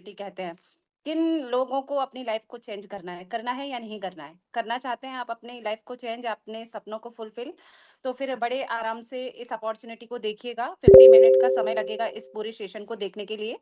Opportunity कहते हैं। किन लोगों को अपनी लाइफ को चेंज करना है या नहीं करना है? करना चाहते हैं आप अपनी लाइफ को चेंज, अपने सपनों को फुलफिल, तो फिर बड़े आराम से इस अपॉर्चुनिटी को देखिएगा। 50 मिनट का समय लगेगा इस पूरे सेशन को देखने के लिए।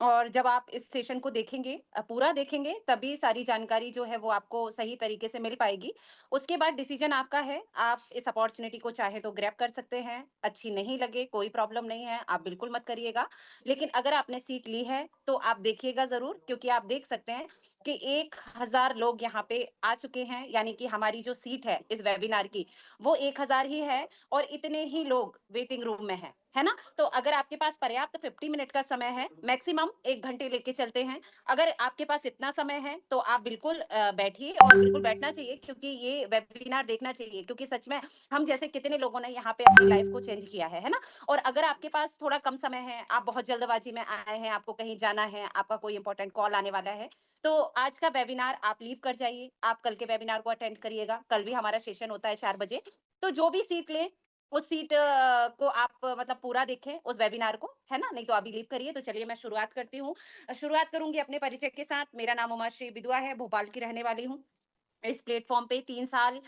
और जब आप इस सेशन को देखेंगे, पूरा देखेंगे, तभी सारी जानकारी जो है वो आपको सही तरीके से मिल पाएगी। उसके बाद डिसीजन आपका है, आप इस अपॉर्चुनिटी को चाहे तो ग्रैब कर सकते हैं, अच्छी नहीं लगे कोई प्रॉब्लम नहीं है, आप बिल्कुल मत करिएगा। लेकिन अगर आपने सीट ली है, तो आप देखिएगा ज़रूर, क्योंकि आप देख सकते हैं कि 1000 लोग यहाँ पे आ चुके हैं, यानी कि हमारी जो सीट है इस वेबिनार की, वो 1000 ही है और इतने ही लोग वेटिंग रूम में हैं, है ना? तो अगर आपके पास पर्याप्त 50 मिनट का समय है, मैक्सिमम 1 घंटे लेके चलते हैं। अगर आपके पास इतना समय है, तो आप बिल्कुल बैठिए और बिल्कुल बैठना चाहिए, क्योंकि ये वेबिनार देखना चाहिए, क्योंकि सच में हम जैसे कितने लोगों ने यहाँ पे अपनी लाइफ को चेंज किया है ना? और अगर आपके पास थोड़ा कम समय है, आप बहुत जल्दबाजी में आए हैं, आपको कहीं जाना है, आपका कोई इंपॉर्टेंट कॉल आने वाला है, तो आज का वेबिनार आप लीव कर जाइए, आप कल के वेबिनार को अटेंड करिएगा। कल भी हमारा सेशन होता है 4 बजे। तो जो भी सीट ले, उस सीट को आप मतलब पूरा देखें उस वेबिनार को, है ना? नहीं तो अभी लीव करिए। तो चलिए मैं शुरुआत करती हूँ। शुरुआत करूँगी अपने परिचय के साथ। मेरा नाम उमाश्री बिदुआ है, भोपाल की रहने वाली हूँ। इस प्लेटफ़ॉर्म पे 3 साल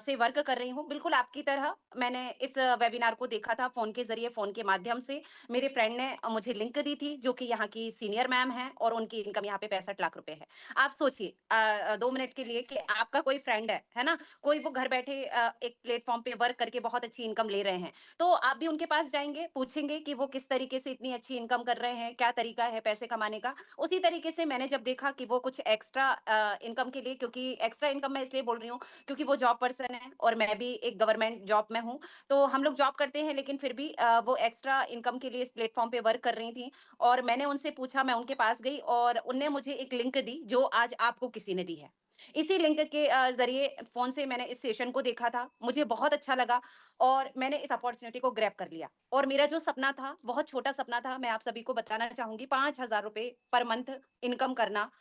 से वर्क कर रही हूँ। बिल्कुल आपकी तरह मैंने इस वेबिनार को देखा था फ़ोन के ज़रिए, फ़ोन के माध्यम से। मेरे फ्रेंड ने मुझे लिंक दी थी, जो कि यहाँ की सीनियर मैम हैं और उनकी इनकम यहाँ पे 65 लाख रुपए है। आप सोचिए 2 मिनट के लिए कि आपका कोई फ्रेंड है ना? कोई वो घर बैठे एक प्लेटफ़ॉर्म पे वर्क करके बहुत अच्छी इनकम ले रहे हैं। तो आप भी उनके पास जाएँगे, पूछेंगे कि वो किस तरीके से इतनी अच्छी इनकम कर रहे हैं, क्या तरीका है पैसे कमाने का? उसी तरीके से मैंने जब देखा कि वो कुछ एक्स्ट्रा इनकम के लिए, क्योंकि एक्स्ट्रा इनकम मैं इसलिए बोल रही हूँ क्योंकि वो जॉब पर्सन है और मैं भी एक गवर्नमेंट जॉब में हूँ। तो हम लोग जॉब करते हैं, लेकिन फिर भी वो एक्स्ट्रा इनकम के लिए इस प्लेटफ़ॉर्म पे वर्क कर रही थी और मैंने उनसे पूछा, मैं उनके पास गई और उनने मुझे एक लिंक दी जो आज आपको किसी ने दी है। इसी लिंक के ज़रिए फ़ोन से मैंने इस सेशन को देखा था, मुझे बहुत अच्छा लगा और मैंने इस अपॉर्च्युनिटी को ग्रैब कर लिया। और मेरा जो सपना था, बहुत छोटा सपना था, मैं आप सभी को बताना चाहूँगी, 5000 रुपए पर मंथ इनकम करना।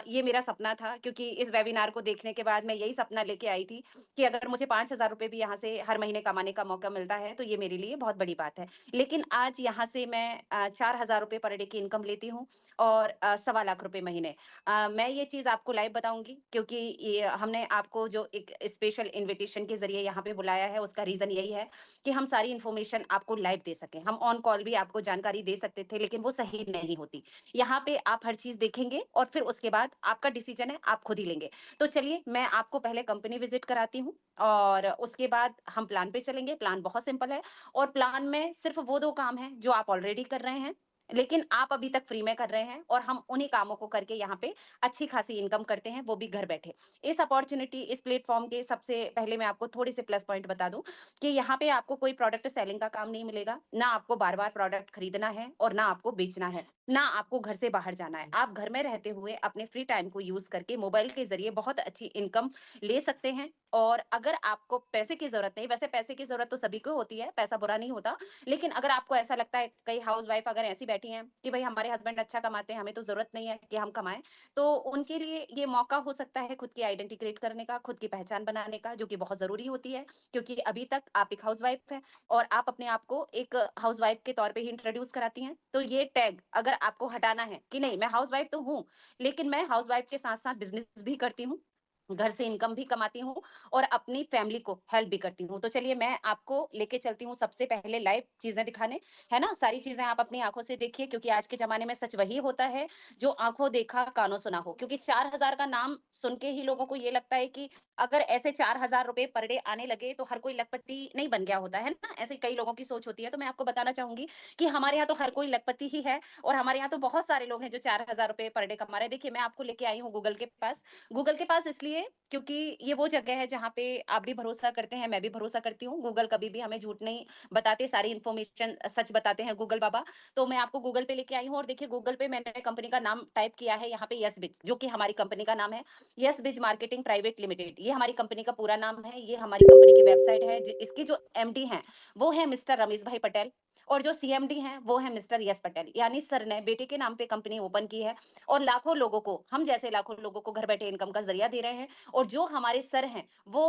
ये मेरा सपना था, क्योंकि इस वेबिनार को देखने के बाद मैं यही सपना लेके आई थी कि अगर मुझे 5000 रुपए भी यहाँ से हर महीने कमाने का मौका मिलता है, तो ये मेरे लिए बहुत बड़ी बात है। लेकिन आज यहाँ से मैं 4000 रुपए पर डे की इनकम लेती हूँ और सवा लाख रुपए महीने। मैं ये चीज़ आपको लाइव बताऊँगी, क्योंकि ये हमने आपको जो एक स्पेशल इन्विटेशन के ज़रिए यहाँ पे बुलाया है, उसका रीज़न यही है कि हम सारी इन्फॉर्मेशन आपको लाइव दे सकें। हम ऑन कॉल भी आपको जानकारी दे सकते थे, लेकिन वो सही नहीं होती। यहाँ पे आप हर चीज़ देखेंगे और फिर उसके बाद आपका डिसीजन है, आप खुद ही लेंगे। तो चलिए मैं आपको पहले कंपनी विज़िट कराती हूँ और उसके बाद हम प्लान पे चलेंगे। प्लान बहुत सिंपल है और प्लान में सिर्फ़ वो 2 काम हैं जो आप ऑलरेडी कर रहे हैं, लेकिन आप अभी तक फ्री में कर रहे हैं और हम उन्हीं कामों को करके यहाँ पे अच्छी खासी इनकम करते हैं, वो भी घर बैठे। इस अपॉर्च्युनिटी, इस प्लेटफ़ॉर्म के सबसे पहले मैं आपको थोड़े से प्लस पॉइंट बता दूँ कि यहाँ पे आपको कोई प्रोडक्ट सेलिंग का काम नहीं मिलेगा, ना आपको बार-बार प्रोडक्ट खरीदना है और ना आपको बेचना है, ना आपको घर से बाहर जाना है। आप घर में रहते हुए अपने फ्री टाइम को यूज़ करके मोबाइल के ज़रिए बहुत अच्छी इनकम ले सकते हैं। और अगर आपको पैसे की ज़रूरत नहीं, वैसे पैसे की ज़रूरत तो सभी को होती है, पैसा बुरा नहीं होता। लेकिन अगर आपको ऐसा लगता है, कई हाउसवाइफ अगर ऐसी बैठी हैं कि भई हमारे हस्बैंड अच्छा कमाते हैं, हमें तो ज़रूरत नहीं है कि हम कमाएँ, तो उनके लिए ये मौका हो सकता है खुद की आइडेंटिटी क्रिएट करने का, खुद की पहचान बनाने का, जो कि बहुत ज़रूरी होती है। क्योंकि अभी तक आप एक हाउसवाइफ हैं और आप अपने आप को एक हाउसवाइफ के तौर पे ही इंट्रोड्यूस कराती हैं। तो ये टैग अगर आपको हटाना है कि नहीं, मैं हाउसवाइफ तो हूँ, लेकिन मैं हाउसवाइफ के साथ-साथ बिज़नेस भी करती हूँ, घर से इनकम भी कमाती हूँ और अपनी फैमिली को हेल्प भी करती हूँ। तो चलिए मैं आपको लेके चलती हूँ सबसे पहले लाइव चीज़ें दिखाने, है ना? सारी चीज़ें आप अपनी आँखों से देखिए, क्योंकि आज के ज़माने में सच वही होता है जो आँखों देखा, कानों सुना हो। क्योंकि 4000 का नाम सुन के ही लोगों को ये लगता है कि अगर ऐसे 4000 रुपए पर डे आने लगे तो हर कोई लखपति नहीं बन गया होता, है ना? ऐसे कई लोगों की सोच होती है। तो मैं आपको बताना चाहूँगी कि हमारे यहाँ तो हर कोई लखपति ही है और हमारे यहाँ तो बहुत सारे लोग हैं जो 4000 रुपए पर डे कमा रहे हैं। देखिए मैं आपको लेके आई हूँ गूगल के पास। गूगल के पास इसलिए क्योंकि ये वो जगह है जहाँ पे आप भी भरोसा करते हैं, मैं भी भरोसा करती हूँ। गूगल कभी भी हमें झूठ नहीं बताते, सारी इन्फॉर्मेशन सच बताते हैं गूगल बाबा। तो मैं आपको गूगल पे लेके आई हूँ और देखिए गूगल पे मैंने कंपनी का नाम टाइप किया है यहाँ पे यस बिज, जो कि हमारी कंपनी का नाम है। यस बिज मार्केटिंग प्राइवेट लिमिटेड, ये हमारी कंपनी का पूरा नाम है। ये हमारी कंपनी की वेबसाइट है। इसकी जो एमडी हैं, वो है मिस्टर रमेश भाई पटेल। और जो सीएमडी हैं वो है मिस्टर यश पटेल, यानी सर ने बेटे के नाम पे कंपनी ओपन की है और लाखों लोगों को, हम जैसे लाखों लोगों को घर बैठे इनकम का जरिया दे रहे हैं। और जो हमारे सर हैं वो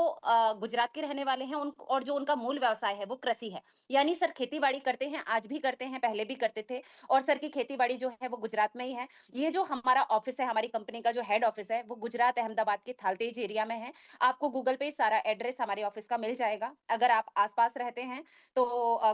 गुजरात के रहने वाले हैं, और जो उनका मूल व्यवसाय है वो कृषि है। यानी सर खेती बाड़ी करते हैं, आज भी करते हैं, पहले भी करते थे, और सर की खेती बाड़ी जो है वो गुजरात में ही है। ये जो हमारा ऑफिस है, हमारी कंपनी का जो हेड ऑफिस है, वो गुजरात अहमदाबाद के थालतेज एरिया में है। आपको गूगल पे सारा एड्रेस हमारे ऑफिस का मिल जाएगा। अगर आप आसपास रहते हैं तो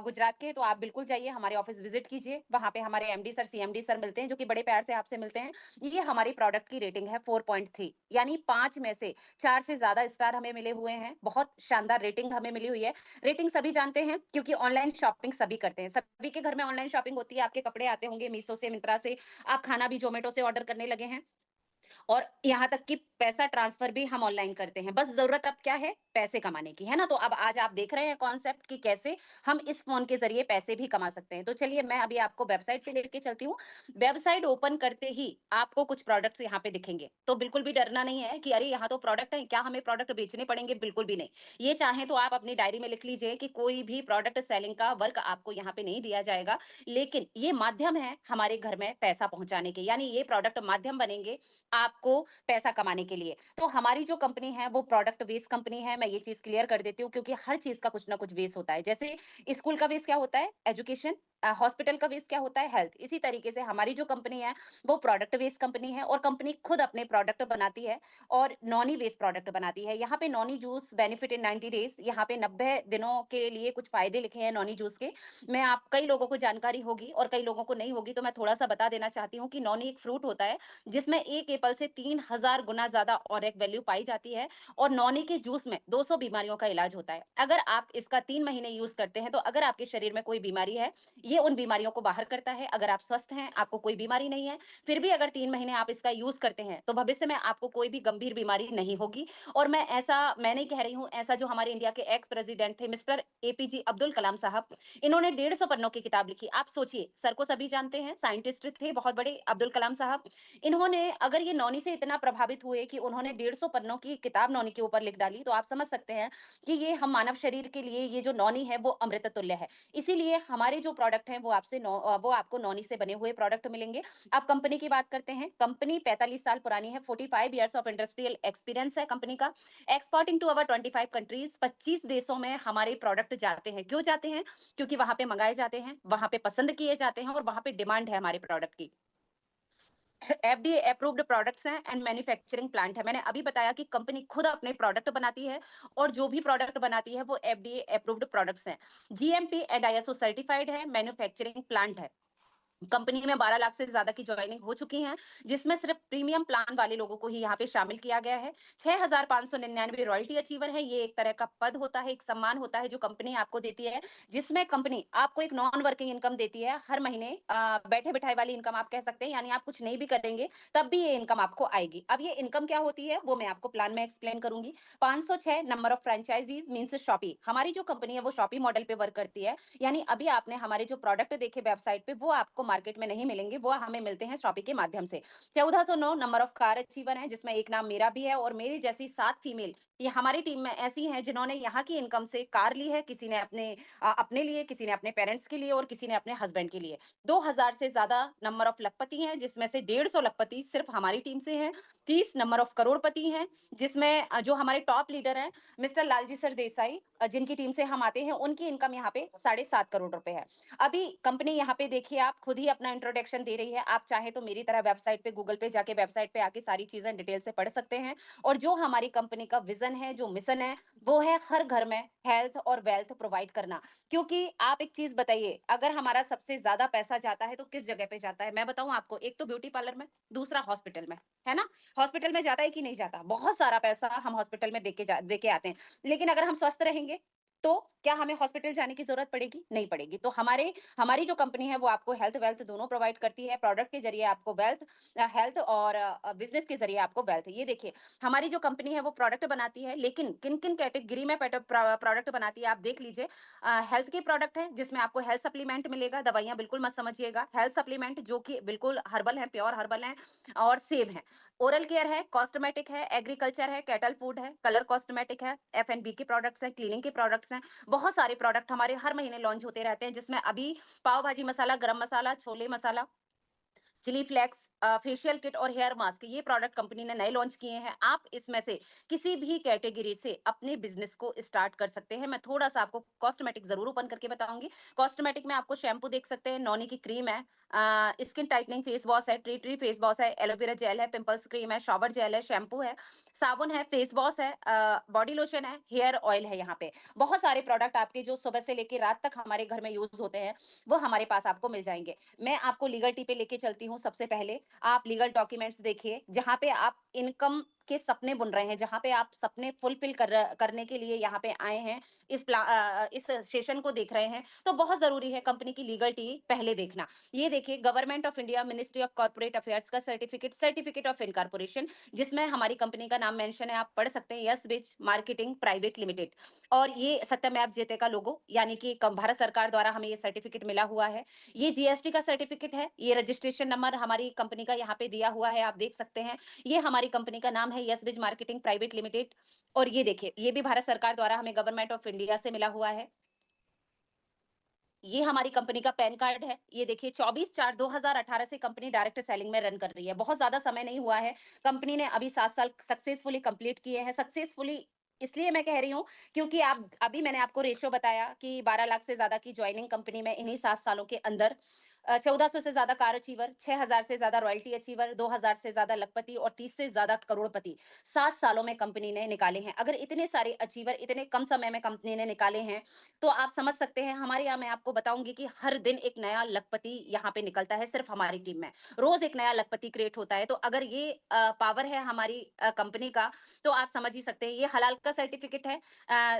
गुजरात के, तो आप बिल्कुल जाइए, हमारे ऑफिस विजिट कीजिए। वहाँ पे हमारे एमडी सर, सीएमडी सर मिलते हैं, जो कि बड़े प्यार से आपसे मिलते हैं। ये हमारी प्रोडक्ट की रेटिंग है 4.3, यानी 5 में से 4 से ज़्यादा स्टार हमें मिले हुए हैं। बहुत शानदार रेटिंग हमें मिली हुई है। रेटिंग सभी जानते हैं क्योंकि ऑनलाइन शॉपिंग सभी करते हैं। सभी के घर में ऑनलाइन शॉपिंग होती है। आपके कपड़े आते होंगे मीशो से, मिंत्रा से, आप खाना भी ज़ोमैटो से ऑर्डर करने लगे हैं। और यहाँ तक कि पैसा ट्रांसफर भी हम ऑनलाइन करते हैं। बस ज़रूरत अब क्या है? पैसे कमाने की, है ना? तो अब आज आप देख रहे हैं कॉन्सेप्ट कि कैसे हम इस फ़ोन के ज़रिए पैसे भी कमा सकते हैं। तो चलिए मैं अभी आपको वेबसाइट पे लेके चलती हूँ। वेबसाइट ओपन करते ही आपको कुछ प्रोडक्ट्स यहाँ पे दिखेंगे। तो बिल्कुल भी डरना नहीं है कि अरे यहाँ तो प्रोडक्ट है, क्या हमें प्रोडक्ट बेचने पड़ेंगे? बिल्कुल भी नहीं। ये चाहें तो आप अपनी डायरी में लिख लीजिए कि कोई भी प्रोडक्ट सेलिंग का वर्क आपको यहाँ पे नहीं दिया जाएगा। लेकिन ये माध्यम है हमारे घर में पैसा पहुँचाने के, यानी ये प्रोडक्ट माध्यम बनेंगे आपको पैसा कमाने के लिए। तो हमारी जो कंपनी है वो प्रोडक्ट बेस्ड कंपनी है। मैं ये चीज़ क्लियर कर देती हूँ क्योंकि हर चीज़ का कुछ ना कुछ बेस होता है। जैसे स्कूल का बेस क्या होता है? एजुकेशन। हॉस्पिटल का बेस क्या होता है? हेल्थ। इसी तरीके से हमारी जो कंपनी है वो प्रोडक्ट बेस्ड कंपनी है, और कंपनी खुद अपने प्रोडक्ट बनाती है और नॉनी बेस्ड प्रोडक्ट बनाती है। यहाँ पे Noni juice benefit in 90 days, यहाँ पे 90 दिनों के लिए कुछ फायदे लिखे हैं नॉनी जूस के। मैं आप कई लोगों को जानकारी होगी और कई लोगों को नहीं होगी, तो मैं थोड़ा सा बता देना चाहती हूँ कि नॉनी एक फ्रूट होता है जिसमें 1 एपल से 3000 गुना ज़्यादा ऑरेक वैल्यू पाई जाती है, और नौनी के जूस में 200 बीमारियों का इलाज होता है। अगर आप इसका 3 महीने यूज़ करते हैं, तो अगर आपके शरीर में कोई बीमारी है, ये उन बीमारियों को बाहर करता है। अगर आप स्वस्थ हैं, आपको कोई बीमारी नहीं है, फिर भी अगर 3 महीने आप इसका यूज़ करते हैं, तो भविष्य में आपको कोई भी गंभीर बीमारी नहीं होगी। और मैं नहीं कह रही हूँ, ऐसा जो हमारे इंडिया के एक्स प्रेसिडेंट थे मिस्टर एपीजे अब्दुल कलाम साहब, इन्होंने 150 पन्नों की किताब लिखी। आप सोचिए, सर को सभी जानते हैं, साइंटिस्ट थे बहुत बड़े अब्दुल कलाम साहब। इन्होंने अगर ये नौनी से इतना प्रभावित हुए कि उन्होंने 150 पन्नों की किताब नौनी के ऊपर लिख डाली, तो आप समझ सकते हैं कि ये हम मानव शरीर के लिए ये जो नौनी है वो अमृत तुल्य है। इसीलिए हमारे जो प्रोडक्ट हैं वो आपको नौनी से बने हुए प्रोडक्ट मिलेंगे। अब कंपनी की बात करते हैं। कंपनी 45 साल पुरानी है, 45 इयर्स ऑफ इंडस्ट्रियल एक्सपीरियंस है कंपनी का। एक्सपोर्टिंग टू ओवर 25 कंट्रीज, 25 देशों में हमारे प्रोडक्ट जाते हैं। क्यों जाते हैं? क्योंकि वहां पे मंगाए जाते हैं, वहां पे पसंद किए जाते हैं, और वहां पे डिमांड है हमारे प्रोडक्ट की। एफडीए अप्रूव्ड प्रोडक्ट्स हैं एंड मैन्युफैक्चरिंग प्लांट है। मैंने अभी बताया कि कंपनी खुद अपने प्रोडक्ट बनाती है, और जो भी प्रोडक्ट बनाती है वो एफडीए अप्रूव्ड प्रोडक्ट्स हैं। जीएमपी एंड आईएसओ सर्टिफाइड है, मैन्युफैक्चरिंग प्लांट है। कंपनी में 12 लाख से ज़्यादा की जॉइनिंग हो चुकी हैं, जिसमें सिर्फ प्रीमियम प्लान वाले लोगों को ही यहाँ पे शामिल किया गया है। 6,599 रॉयल्टी अचीवर है। ये एक तरह का पद होता है, एक सम्मान होता है जो कंपनी आपको देती है, जिसमें कंपनी आपको एक नॉन वर्किंग इनकम देती है हर महीने। बैठे-बिठाए वाली इनकम आप कह सकते हैं, यानी आप कुछ नहीं भी करेंगे, तब भी ये इनकम आपको आएगी। अब ये इनकम क्या होती है, वो मैं आपको प्लान में एक्सप्लेन करूँगी। 506 नंबर ऑफ फ्रैंचाइज़ीज़ मीन्स शॉपी। हमारी जो कंपनी है वो शॉपी मॉडल पे वर्क करती है। यानी अभी आपने हमारे जो प्रोडक्ट देखे वेबसाइट पे, वो आपको मार्केट में नहीं मिलेंगे, वो हमें मिलते हैं शॉपी के माध्यम से। 1409 नंबर ऑफ कार अचीवर हैं, जिसमें एक नाम मेरा भी है, और मेरी जैसी 7 फीमेल ये हमारी टीम में ऐसी हैं जिन्होंने यहाँ की इनकम से कार ली है। किसी ने अपने लिए, किसी ने अपने पेरेंट्स के लिए, और किसी ने अपने हस्बैंड के लिए। 2000 से ज्यादा नंबर ऑफ लखपति हैं, जिसमें से 150 लखपति सिर्फ हमारी टीम से हैं। 30 नंबर ऑफ करोड़पति हैं, जिसमें जो हमारे टॉप लीडर हैं मिस्टर लालजी सर देसाई, जिनकी टीम से हम आते हैं, उनकी इनकम यहाँ पे 7.5 करोड़ रुपए है। अभी कंपनी यहाँ पे देखिए, आप खुद ही अपना इंट्रोडक्शन दे रही है। आप चाहे तो मेरी तरह वेबसाइट पे, गूगल पे जाके वेबसाइट पे आके सारी चीजें डिटेल से पढ़ सकते हैं। और जो हमारी कंपनी का विजन है, जो मिशन है, वो है हर घर में हेल्थ और वेल्थ प्रोवाइड करना। क्योंकि आप एक चीज बताइए, अगर हमारा सबसे ज्यादा पैसा जाता है तो किस जगह पे जाता है? मैं बताऊं आपको, एक तो ब्यूटी पार्लर में, दूसरा हॉस्पिटल में, है ना? हॉस्पिटल में जाता है कि नहीं जाता? बहुत सारा पैसा हम हॉस्पिटल में दे के आते हैं। लेकिन अगर हम स्वस्थ रहेंगे, तो क्या हमें हॉस्पिटल जाने की जरूरत पड़ेगी? नहीं पड़ेगी। तो हमारी जो कंपनी है वो आपको हेल्थ वेल्थ दोनों प्रोवाइड करती है। प्रोडक्ट के जरिए आपको वेल्थ, हेल्थ, और बिजनेस के जरिए आपको वेल्थ। ये देखिए, हमारी जो कंपनी है वो प्रोडक्ट बनाती है, लेकिन किन किन कैटेगरी में प्रोडक्ट बनाती है आप देख लीजिए। हेल्थ के प्रोडक्ट है, जिसमें आपको हेल्थ सप्लीमेंट मिलेगा। दवाइयां बिल्कुल मत समझिएगा, हेल्थ सप्लीमेंट जो कि बिल्कुल हर्बल है, प्योर हर्बल है और सेब है। ओरल केयर है, कॉस्मेटिक है, एग्रीकल्चर है, कैटल फूड है, कलर कॉस्मेटिक है, एफ एंड बी के प्रोडक्ट्स है, क्लीनिंग के प्रोडक्ट्स प्रोडक्ट्स हैं। बहुत सारे प्रोडक्ट हमारे हर महीने लॉन्च होते रहते हैं, जिसमें अभी पाव भाजी मसाला, गरम मसाला, छोले मसाला, चिली फ्लेक्स, फेशियल किट और हेयर मास्क, ये प्रोडक्ट कंपनी ने नए लॉन्च किए हैं। आप इसमें से किसी भी कैटेगरी से अपने बिजनेस को स्टार्ट कर सकते हैं। मैं थोड़ा सा आपको कॉस्मेटिक जरूर ओपन करके बताऊंगी। कॉस्मेटिक में आपको शैम्पू देख सकते हैं, नॉनी की क्रीम है, स्किन टाइटनिंग फेस वॉश है, ट्री ट्री फेस वॉश है, एलोवेरा जेल है, पिंपल्स क्रीम है, शॉवर जेल है, शैम्पू है, साबुन है, फेस वॉश है, बॉडी लोशन है, हेयर ऑयल है। यहाँ पे बहुत सारे प्रोडक्ट आपके जो सुबह से लेकर रात तक हमारे घर में यूज होते हैं, वो हमारे पास आपको मिल जाएंगे। मैं आपको लीगल टी पे लेके चलती हूँ। सबसे पहले आप लीगल डॉक्यूमेंट्स देखिए, जहाँ पे आप इनकम के सपने बुन रहे हैं, जहाँ पे आप सपने फुलफिल करने के लिए यहाँ पे आए हैं, इस सेशन को देख रहे हैं, तो बहुत जरूरी है कंपनी की लीगल टी पहले देखना। ये देखिए, government of India, ministry of corporate affairs का सर्टिफिकेट, सर्टिफिकेट ऑफ इनकॉर्पोरेशन, जिसमें हमारी कंपनी का नाम मेंशन है, आप पढ़ सकते हैं, यस बिज मार्केटिंग प्राइवेट लिमिटेड। और ये सत्यमेव जयते का लोगो, यानी कि भारत सरकार द्वारा हमें ये सर्टिफिकेट मिला हुआ है। ये जीएसटी का सर्टिफिकेट है, ये रजिस्ट्रेशन नंबर हमारी कंपनी का यहाँ पे दिया हुआ है, आप देख सकते हैं। ये हमारी कंपनी का नाम है, यस बिज मार्केटिंग प्राइवेट लिमिटेड। और ये देखिए, ये भी भारत सरकार द्वारा हमें गवर्नमेंट ऑफ इंडिया से मिला हुआ है। ये हमारी कंपनी का पैन कार्ड है। ये देखिए, 24/4/2018 से कंपनी डायरेक्ट सेलिंग में रन कर रही है। बहुत ज्यादा समय नहीं हुआ है। कंपनी ने अभी 7 साल सक्सेसफुली कंप्लीट किए हैं। सक्सेसफुली इसलिए मैं कह रही हूँ, क्योंकि आप अभी मैंने आपको रेशियो बताया कि 12 लाख से ज्यादा की ज्वाइनिंग कंपनी में इन्हीं 7 सालों के अंदर, 1400 से ज्यादा कार अचीवर, 6000 से ज्यादा रॉयल्टी अचीवर, 2000 से ज्यादा लखपति और 30 से ज्यादा करोड़पति 7 सालों में कंपनी ने निकाले हैं। अगर इतने सारे अचीवर इतने कम समय में कंपनी ने निकाले हैं, तो आप समझ सकते हैं। हमारे यहाँ मैं आपको बताऊंगी कि हर दिन एक नया लखपति यहाँ पे निकलता है, सिर्फ हमारी टीम में रोज एक नया लखपति क्रिएट होता है। तो अगर ये पावर है हमारी कंपनी का, तो आप समझ ही सकते हैं। ये हलाल का सर्टिफिकेट है।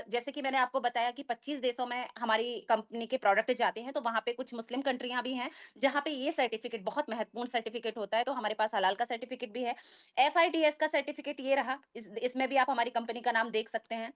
जैसे कि मैंने आपको बताया कि 25 देशों में हमारी कंपनी के प्रोडक्ट जाते हैं, तो वहां पे कुछ मुस्लिम कंट्रियां भी हैं जहां पे ये सर्टिफिकेट बहुत महत्वपूर्ण सर्टिफिकेट होता है। तो हमारे पास हलाल का सर्टिफिकेट भी है। FIDS का सर्टिफिकेट ये रहा, इसमें भी आप हमारी कंपनी का नाम देख सकते हैं।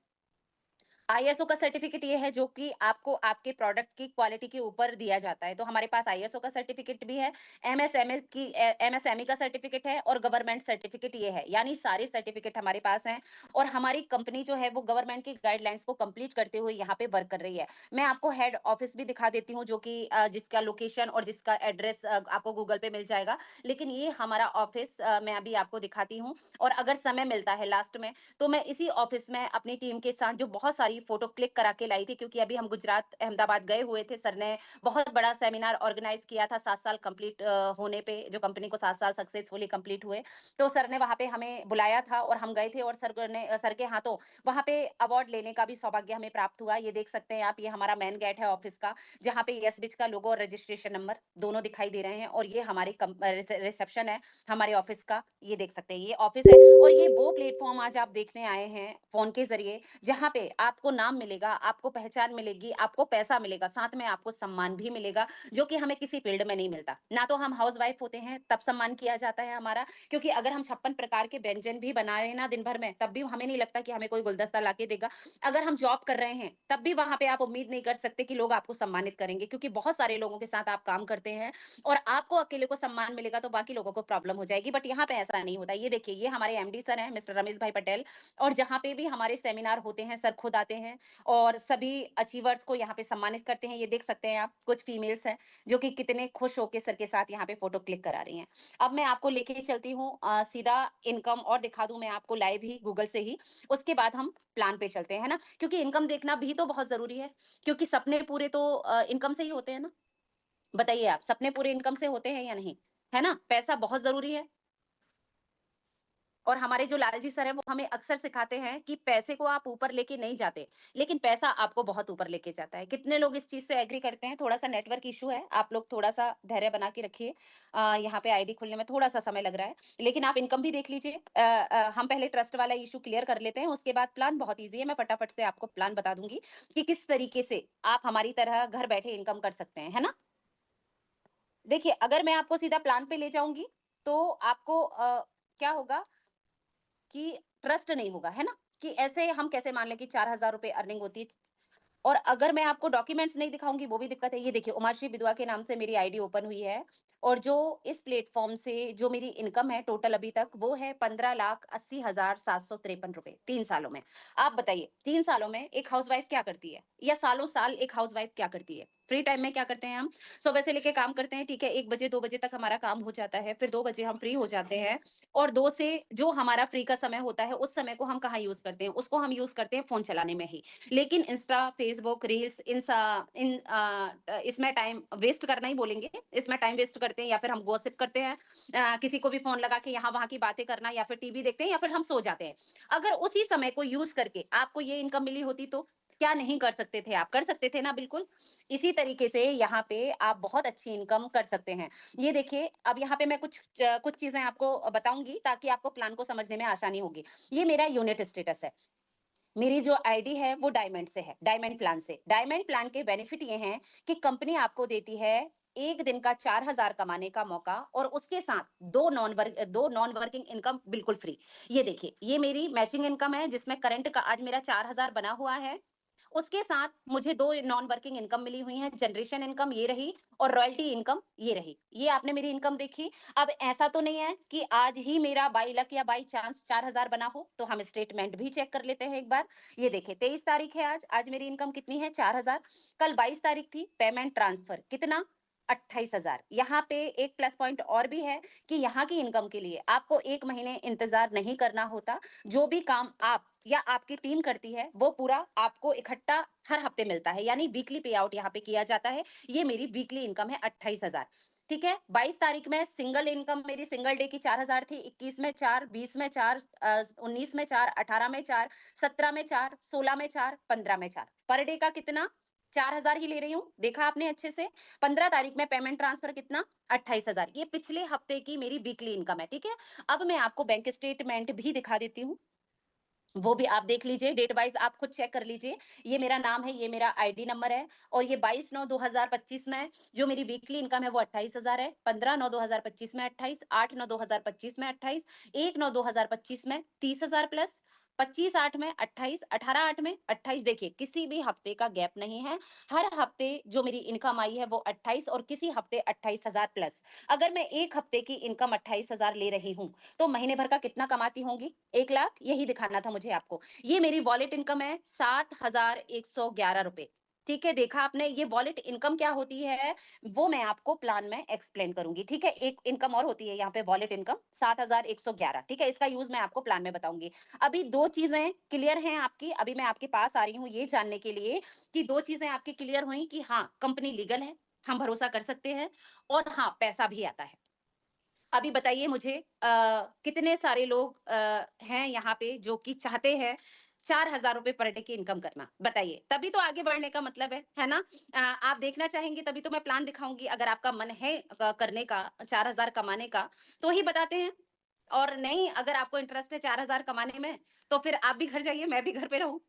आईएसओ का सर्टिफिकेट ये है जो कि आपको आपके प्रोडक्ट की क्वालिटी के ऊपर दिया जाता है। तो हमारे पास आईएसओ का सर्टिफिकेट भी है, एमएसएमई का सर्टिफिकेट है और गवर्नमेंट सर्टिफिकेट ये है। यानी सारे सर्टिफिकेट हमारे पास हैं और हमारी कंपनी जो है वो गवर्नमेंट की गाइडलाइंस को कंप्लीट करते हुए यहाँ पे वर्क कर रही है। मैं आपको हेड ऑफिस भी दिखा देती हूँ, जो कि जिसका लोकेशन और जिसका एड्रेस आपको गूगल पे मिल जाएगा। लेकिन ये हमारा ऑफिस मैं अभी आपको दिखाती हूँ। और अगर समय मिलता है लास्ट में, तो मैं इसी ऑफिस में अपनी टीम के साथ जो बहुत सारी फोटो क्लिक करा के लाई थी, क्योंकि अभी हम गुजरात अहमदाबाद गए हुए थे। सर ने बहुत बड़ा सेमिनार ऑर्गेनाइज किया था 7 साल कंप्लीट होने पे, जो कंपनी को 7 साल सक्सेसफुली कंप्लीट हुए। तो सर ने वहां पे हमें बुलाया था और हम गए थे, और सर के हाथों वहां पे अवार्ड लेने का भी सौभाग्य हमें प्राप्त हुआ। ये देख सकते हैं आप, ये हमारा मेन गेट है ऑफिस का, जहाँ पे यस बिच का लोगो और रजिस्ट्रेशन नंबर दोनों दिखाई दे रहे हैं। और ये हमारी रिसेप्शन है हमारे ऑफिस का, ये देख सकते हैं, ये ऑफिस है। और ये वो प्लेटफॉर्म आज आप देखने आए हैं फोन के जरिए, जहाँ पे आपको नाम मिलेगा, आपको पहचान मिलेगी, आपको पैसा मिलेगा, साथ में आपको सम्मान भी मिलेगा, जो कि हमें किसी फील्ड में नहीं मिलता। ना तो हम हाउस वाइफ होते हैं तब सम्मान किया जाता है हमारा, क्योंकि अगर हम 56 प्रकार के व्यंजन भी बनाए ना दिन भर में, तब भी हमें नहीं लगता कि हमें कोई गुलदस्ता लाके देगा। अगर हम जॉब कर रहे हैं, तब भी वहां पे आप उम्मीद नहीं कर सकते कि लोग आपको सम्मानित करेंगे, क्योंकि बहुत सारे लोगों के साथ आप काम करते हैं और आपको अकेले को सम्मान मिलेगा तो बाकी लोगों को प्रॉब्लम हो जाएगी। बट यहाँ पे ऐसा नहीं होता। ये देखिए, ये हमारे एमडी सर हैं, मिस्टर रमेश भाई पटेल। और जहाँ पे भी हमारे सेमिनार होते हैं, सर खुद आते हैं और सभी अचीवर्स को यहाँ पे सम्मानित करते हैं। ये देख सकते हैं आप, कुछ फीमेल्स हैं जो कि कितने खुश होकर सर के साथ यहाँ पे फोटो क्लिक करा रही हैं। अब मैं आपको लेके चलती हूँ सीधा इनकम, और दिखा दूं मैं आपको लाइव ही गूगल से ही। उसके बाद हम प्लान पे चलते हैं, है ना, क्योंकि इनकम देखना भी तो बहुत जरूरी है, क्योंकि सपने पूरे तो इनकम से ही होते हैं ना। बताइए आप, सपने पूरे इनकम से होते हैं या नहीं? है ना? पैसा बहुत ज़रूरी है। और हमारे जो लालजी सर हैं, वो हमें अक्सर सिखाते हैं कि पैसे को आप ऊपर लेके नहीं जाते, लेकिन पैसा आपको बहुत ऊपर लेके जाता है। कितने लोग इस चीज़ से एग्री करते हैं? थोड़ा-सा नेटवर्क इश्यू है, आप लोग थोड़ा-सा धैर्य बना के रखिए। यहाँ पे आईडी खुलने में थोड़ा-सा समय लग रहा है, लेकिन आप इनकम भी देख लीजिए। हम पहले ट्रस्ट वाला इश्यू क्लियर कर लेते हैं, उसके बाद प्लान बहुत ईज़ी है। मैं फटाफट से आपको प्लान बता दूँगी कि किस तरीके से आप हमारी तरह घर बैठे इनकम कर सकते हैं, है ना? देखिए, अगर मैं आपको सीधा प्लान पे ले जाऊँगी, तो आपको क्या होगा कि ट्रस्ट नहीं होगा, है ना? कि ऐसे हम कैसे मान लें कि 4,000 रुपए अर्निंग होती है। और अगर मैं आपको डॉक्यूमेंट्स नहीं दिखाऊँगी, वो भी दिक्कत है। ये देखिए, उमाश्री बिधवा के नाम से मेरी आईडी ओपन हुई है। और जो इस प्लेटफ़ॉर्म से जो मेरी इनकम है टोटल अभी तक वो है 15,80,753 रुपए 3 सालों में। आप बताइए 3 सालों में एक हाउसवाइफ़ क्या करती है? या सालों-साल एक हाउसवाइफ़ क्या करती है? फ्री टाइम में क्या करते हैं हम? सुबह से लेके काम करते हैं, ठीक है, 1 बजे 2 बजे तक हमारा काम हो जाता है, फिर 2 बजे हम फ्री हो जाते हैं और 2 से जो हमारा फ्री का समय होता है, उस समय को हम कहाँ यूज़ करते हैं? उसको हम यूज़ करते हैं फ़ोन चलाने में ही। लेकिन इंस्टा, फ़ेसबुक, रील्स इसमें टाइम वेस्ट करना ही बोलेंगे, इसमें टाइम वेस्ट करते हैं या फिर हम गॉसिप करते हैं। किसी को भी फ़ोन लगा के यहाँ-वहाँ की बातें करना या फिर टीवी देखते हैं या फिर हम सो जाते हैं। अगर उसी समय को यूज़ करके आपको ये इनकम मिली होती तो? क्या नहीं कर सकते थे आप? कर सकते थे ना बिल्कुल। इसी तरीके से यहाँ पे आप बहुत अच्छी इनकम कर सकते हैं। ये देखिए, अब यहाँ पे मैं कुछ चीज़ें आपको बताऊँगी ताकि आपको प्लान को समझने में आसानी होगी। ये मेरा यूनिट स्टेटस है। मेरी जो आईडी है वो डायमंड से है, डायमंड प्लान से। डायमंड प्लान के बेनिफिट ये हैं कि कंपनी आपको देती है 1 दिन का 4,000 कमाने का मौका और उसके साथ 2 नॉन वर्किंग इनकम बिल्कुल फ्री। ये देखिए, ये मेरी मैचिंग इनकम है जिसमें करंट का आज मेरा 4,000 बना हुआ है। उसके साथ मुझे 2 नॉन वर्किंग इनकम मिली हुई हैं, जनरेशन इनकम ये रही और रॉयल्टी इनकम ये रही। ये आपने मेरी इनकम देखी। अब ऐसा तो नहीं है कि आज ही मेरा बाई लक या बाई चांस 4,000 बना हो, तो हम स्टेटमेंट भी चेक कर लेते हैं एक बार। ये देखिए 23 तारीख है आज, आज मेरी इनकम कितनी है 4,000। कल 22 तारीख थी, पेमेंट ट्रांसफर कितना 28,000। यहाँ पे एक प्लस पॉइंट और भी है कि यहाँ की इनकम के लिए आपको 1 महीने इंतजार नहीं करना होता। जो भी काम आप या आपकी टीम करती है वो पूरा आपको इकट्ठा हर हफ्ते मिलता है, यानी वीकली पे आउट यहाँ पे किया जाता है। ये मेरी वीकली इनकम है 28,000। ठीक है, 22 तारीख में सिंगल इनकम मेरी सिंगल डे की 4,000 थी। 21 में 4, 20 में 4, 19 में 4, 18 में 4, 17 में 4, 16 में 4, 15 में 4, पर डे का कितना 4,000 ही ले रही हूँ। देखा आपने अच्छे से। 15 तारीख में पेमेंट ट्रांसफर कितना 28,000। ये पिछले हफ्ते की मेरी वीकली इनकम है। ठीक है, अब मैं आपको बैंक स्टेटमेंट भी दिखा देती हूँ, वो भी आप देख लीजिए, डेट वाइज आप खुद चेक कर लीजिए। ये मेरा नाम है, ये मेरा आईडी नंबर है और ये 22/9/2025 में जो मेरी वीकली इनकम है वो 28,000 है। 15/9/2025 में 28, 8/9/2025 में 28, 1/9/2025 में 30,000 प्लस 25/8 में 28, 18/8 में 28। देखिए किसी भी हफ्ते का गैप नहीं है। हर हफ्ते जो मेरी इनकम आई है वो 28 और किसी हफ्ते 28,000 प्लस। अगर मैं एक हफ्ते की इनकम 28,000 ले रही हूँ तो महीने भर का कितना कमाती होंगी? 1 लाख, यही दिखाना था मुझे आपको। ये मेरी वॉलेट इनकम है 7,111 रुपए। ठीक है, देखा आपने? ये वॉलेट इनकम क्या होती है, वो मैं आपको प्लान में एक्सप्लेन करूँगी। ठीक है, एक इनकम और होती है यहाँ पे वॉलेट इनकम 7,111। ठीक है, इसका यूज़ मैं आपको प्लान में बताऊँगी। अभी 2 चीज़ें क्लियर हैं आपकी, अभी मैं आपके पास आ रही हूँ ये जानने के लिए कि 2 चीज़ें आपकी क्लियर हुई कि हाँ, कंपनी लीगल है, हम भरोसा कर सकते हैं और हाँ, पैसा भी आता है। अभी बताइए मुझे कितने सारे लोग हैं यहाँ पे जो कि चाहते हैं 4,000 रुपए पर डे की इनकम करना? बताइए, तभी तो आगे बढ़ने का मतलब है ना? आप देखना चाहेंगे तभी तो मैं प्लान दिखाऊँगी, अगर आपका मन है करने का 4,000 कमाने का, तो ही बताते हैं। और नहीं, अगर आपको इंटरेस्ट है 4,000 कमाने में, तो फिर आप भी घर जाइए, मैं भी घर पे रहूँ।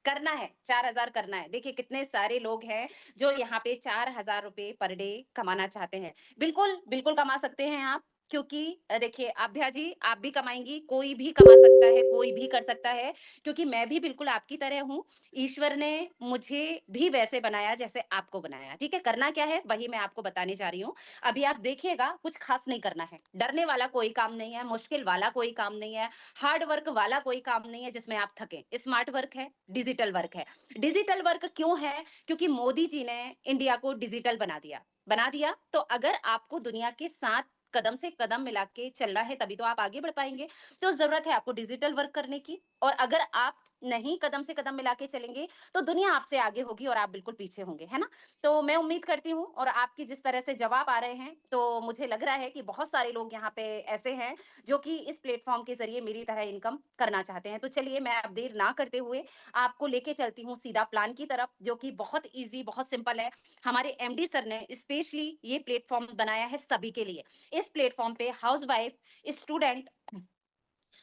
करना है, 4,000 करना है। देखिए कितने सारे लोग हैं जो यहाँ पे 4,000 रुपए पर डे कमाना चाहते हैं। बिल्कुल, बिल्कुल कमा सकते हैं आप, क्योंकि देखिए आभ्या जी आप भी कमाएँगी, कोई भी कमा सकता है, कोई भी कर सकता है, क्योंकि मैं भी बिल्कुल आपकी तरह हूँ। ईश्वर ने मुझे भी वैसे बनाया जैसे आपको बनाया, ठीक है? करना क्या है वही मैं आपको बताने जा रही हूँ। अभी आप देखिएगा, कुछ खास नहीं करना है। डरने वाला कोई काम नहीं है, मुश्किल वाला कोई काम नहीं है, हार्ड वर्क वाला कोई काम नहीं है जिसमें आप थकें। स्मार्ट वर्क है, डिजिटल वर्क है। डिजिटल वर्क क्यों है? क्योंकि मोदी जी ने इंडिया को डिजिटल बना दिया। बना दिया तो अगर आपको दुनिया के साथ कदम से कदम मिला के चलना है तभी तो आप आगे बढ़ पाएँगे। तो ज़रूरत है आपको डिजिटल वर्क करने की और अगर आप नहीं कदम से कदम मिला के चलेंगे तो दुनिया आपसे आगे होगी और आप बिल्कुल पीछे होंगे, है ना? तो मैं उम्मीद करती हूँ और आपकी जिस तरह से जवाब आ रहे हैं तो मुझे लग रहा है कि बहुत सारे लोग यहाँ पे ऐसे हैं जो कि इस प्लेटफ़ॉर्म के ज़रिए मेरी तरह इनकम करना चाहते हैं। तो चलिए मैं अब देर ना करते हुए आपको लेके चलती हूँ सीधा प्लान की तरफ, जो कि बहुत ईज़ी, बहुत सिंपल है। हमारे एमडी सर ने स्पेशली ये प्लेटफ़ॉर्म बनाया है सभी के लिए। इस प्लेटफ़ॉर्म पे हाउसवाइफ़, स्टूडेंट,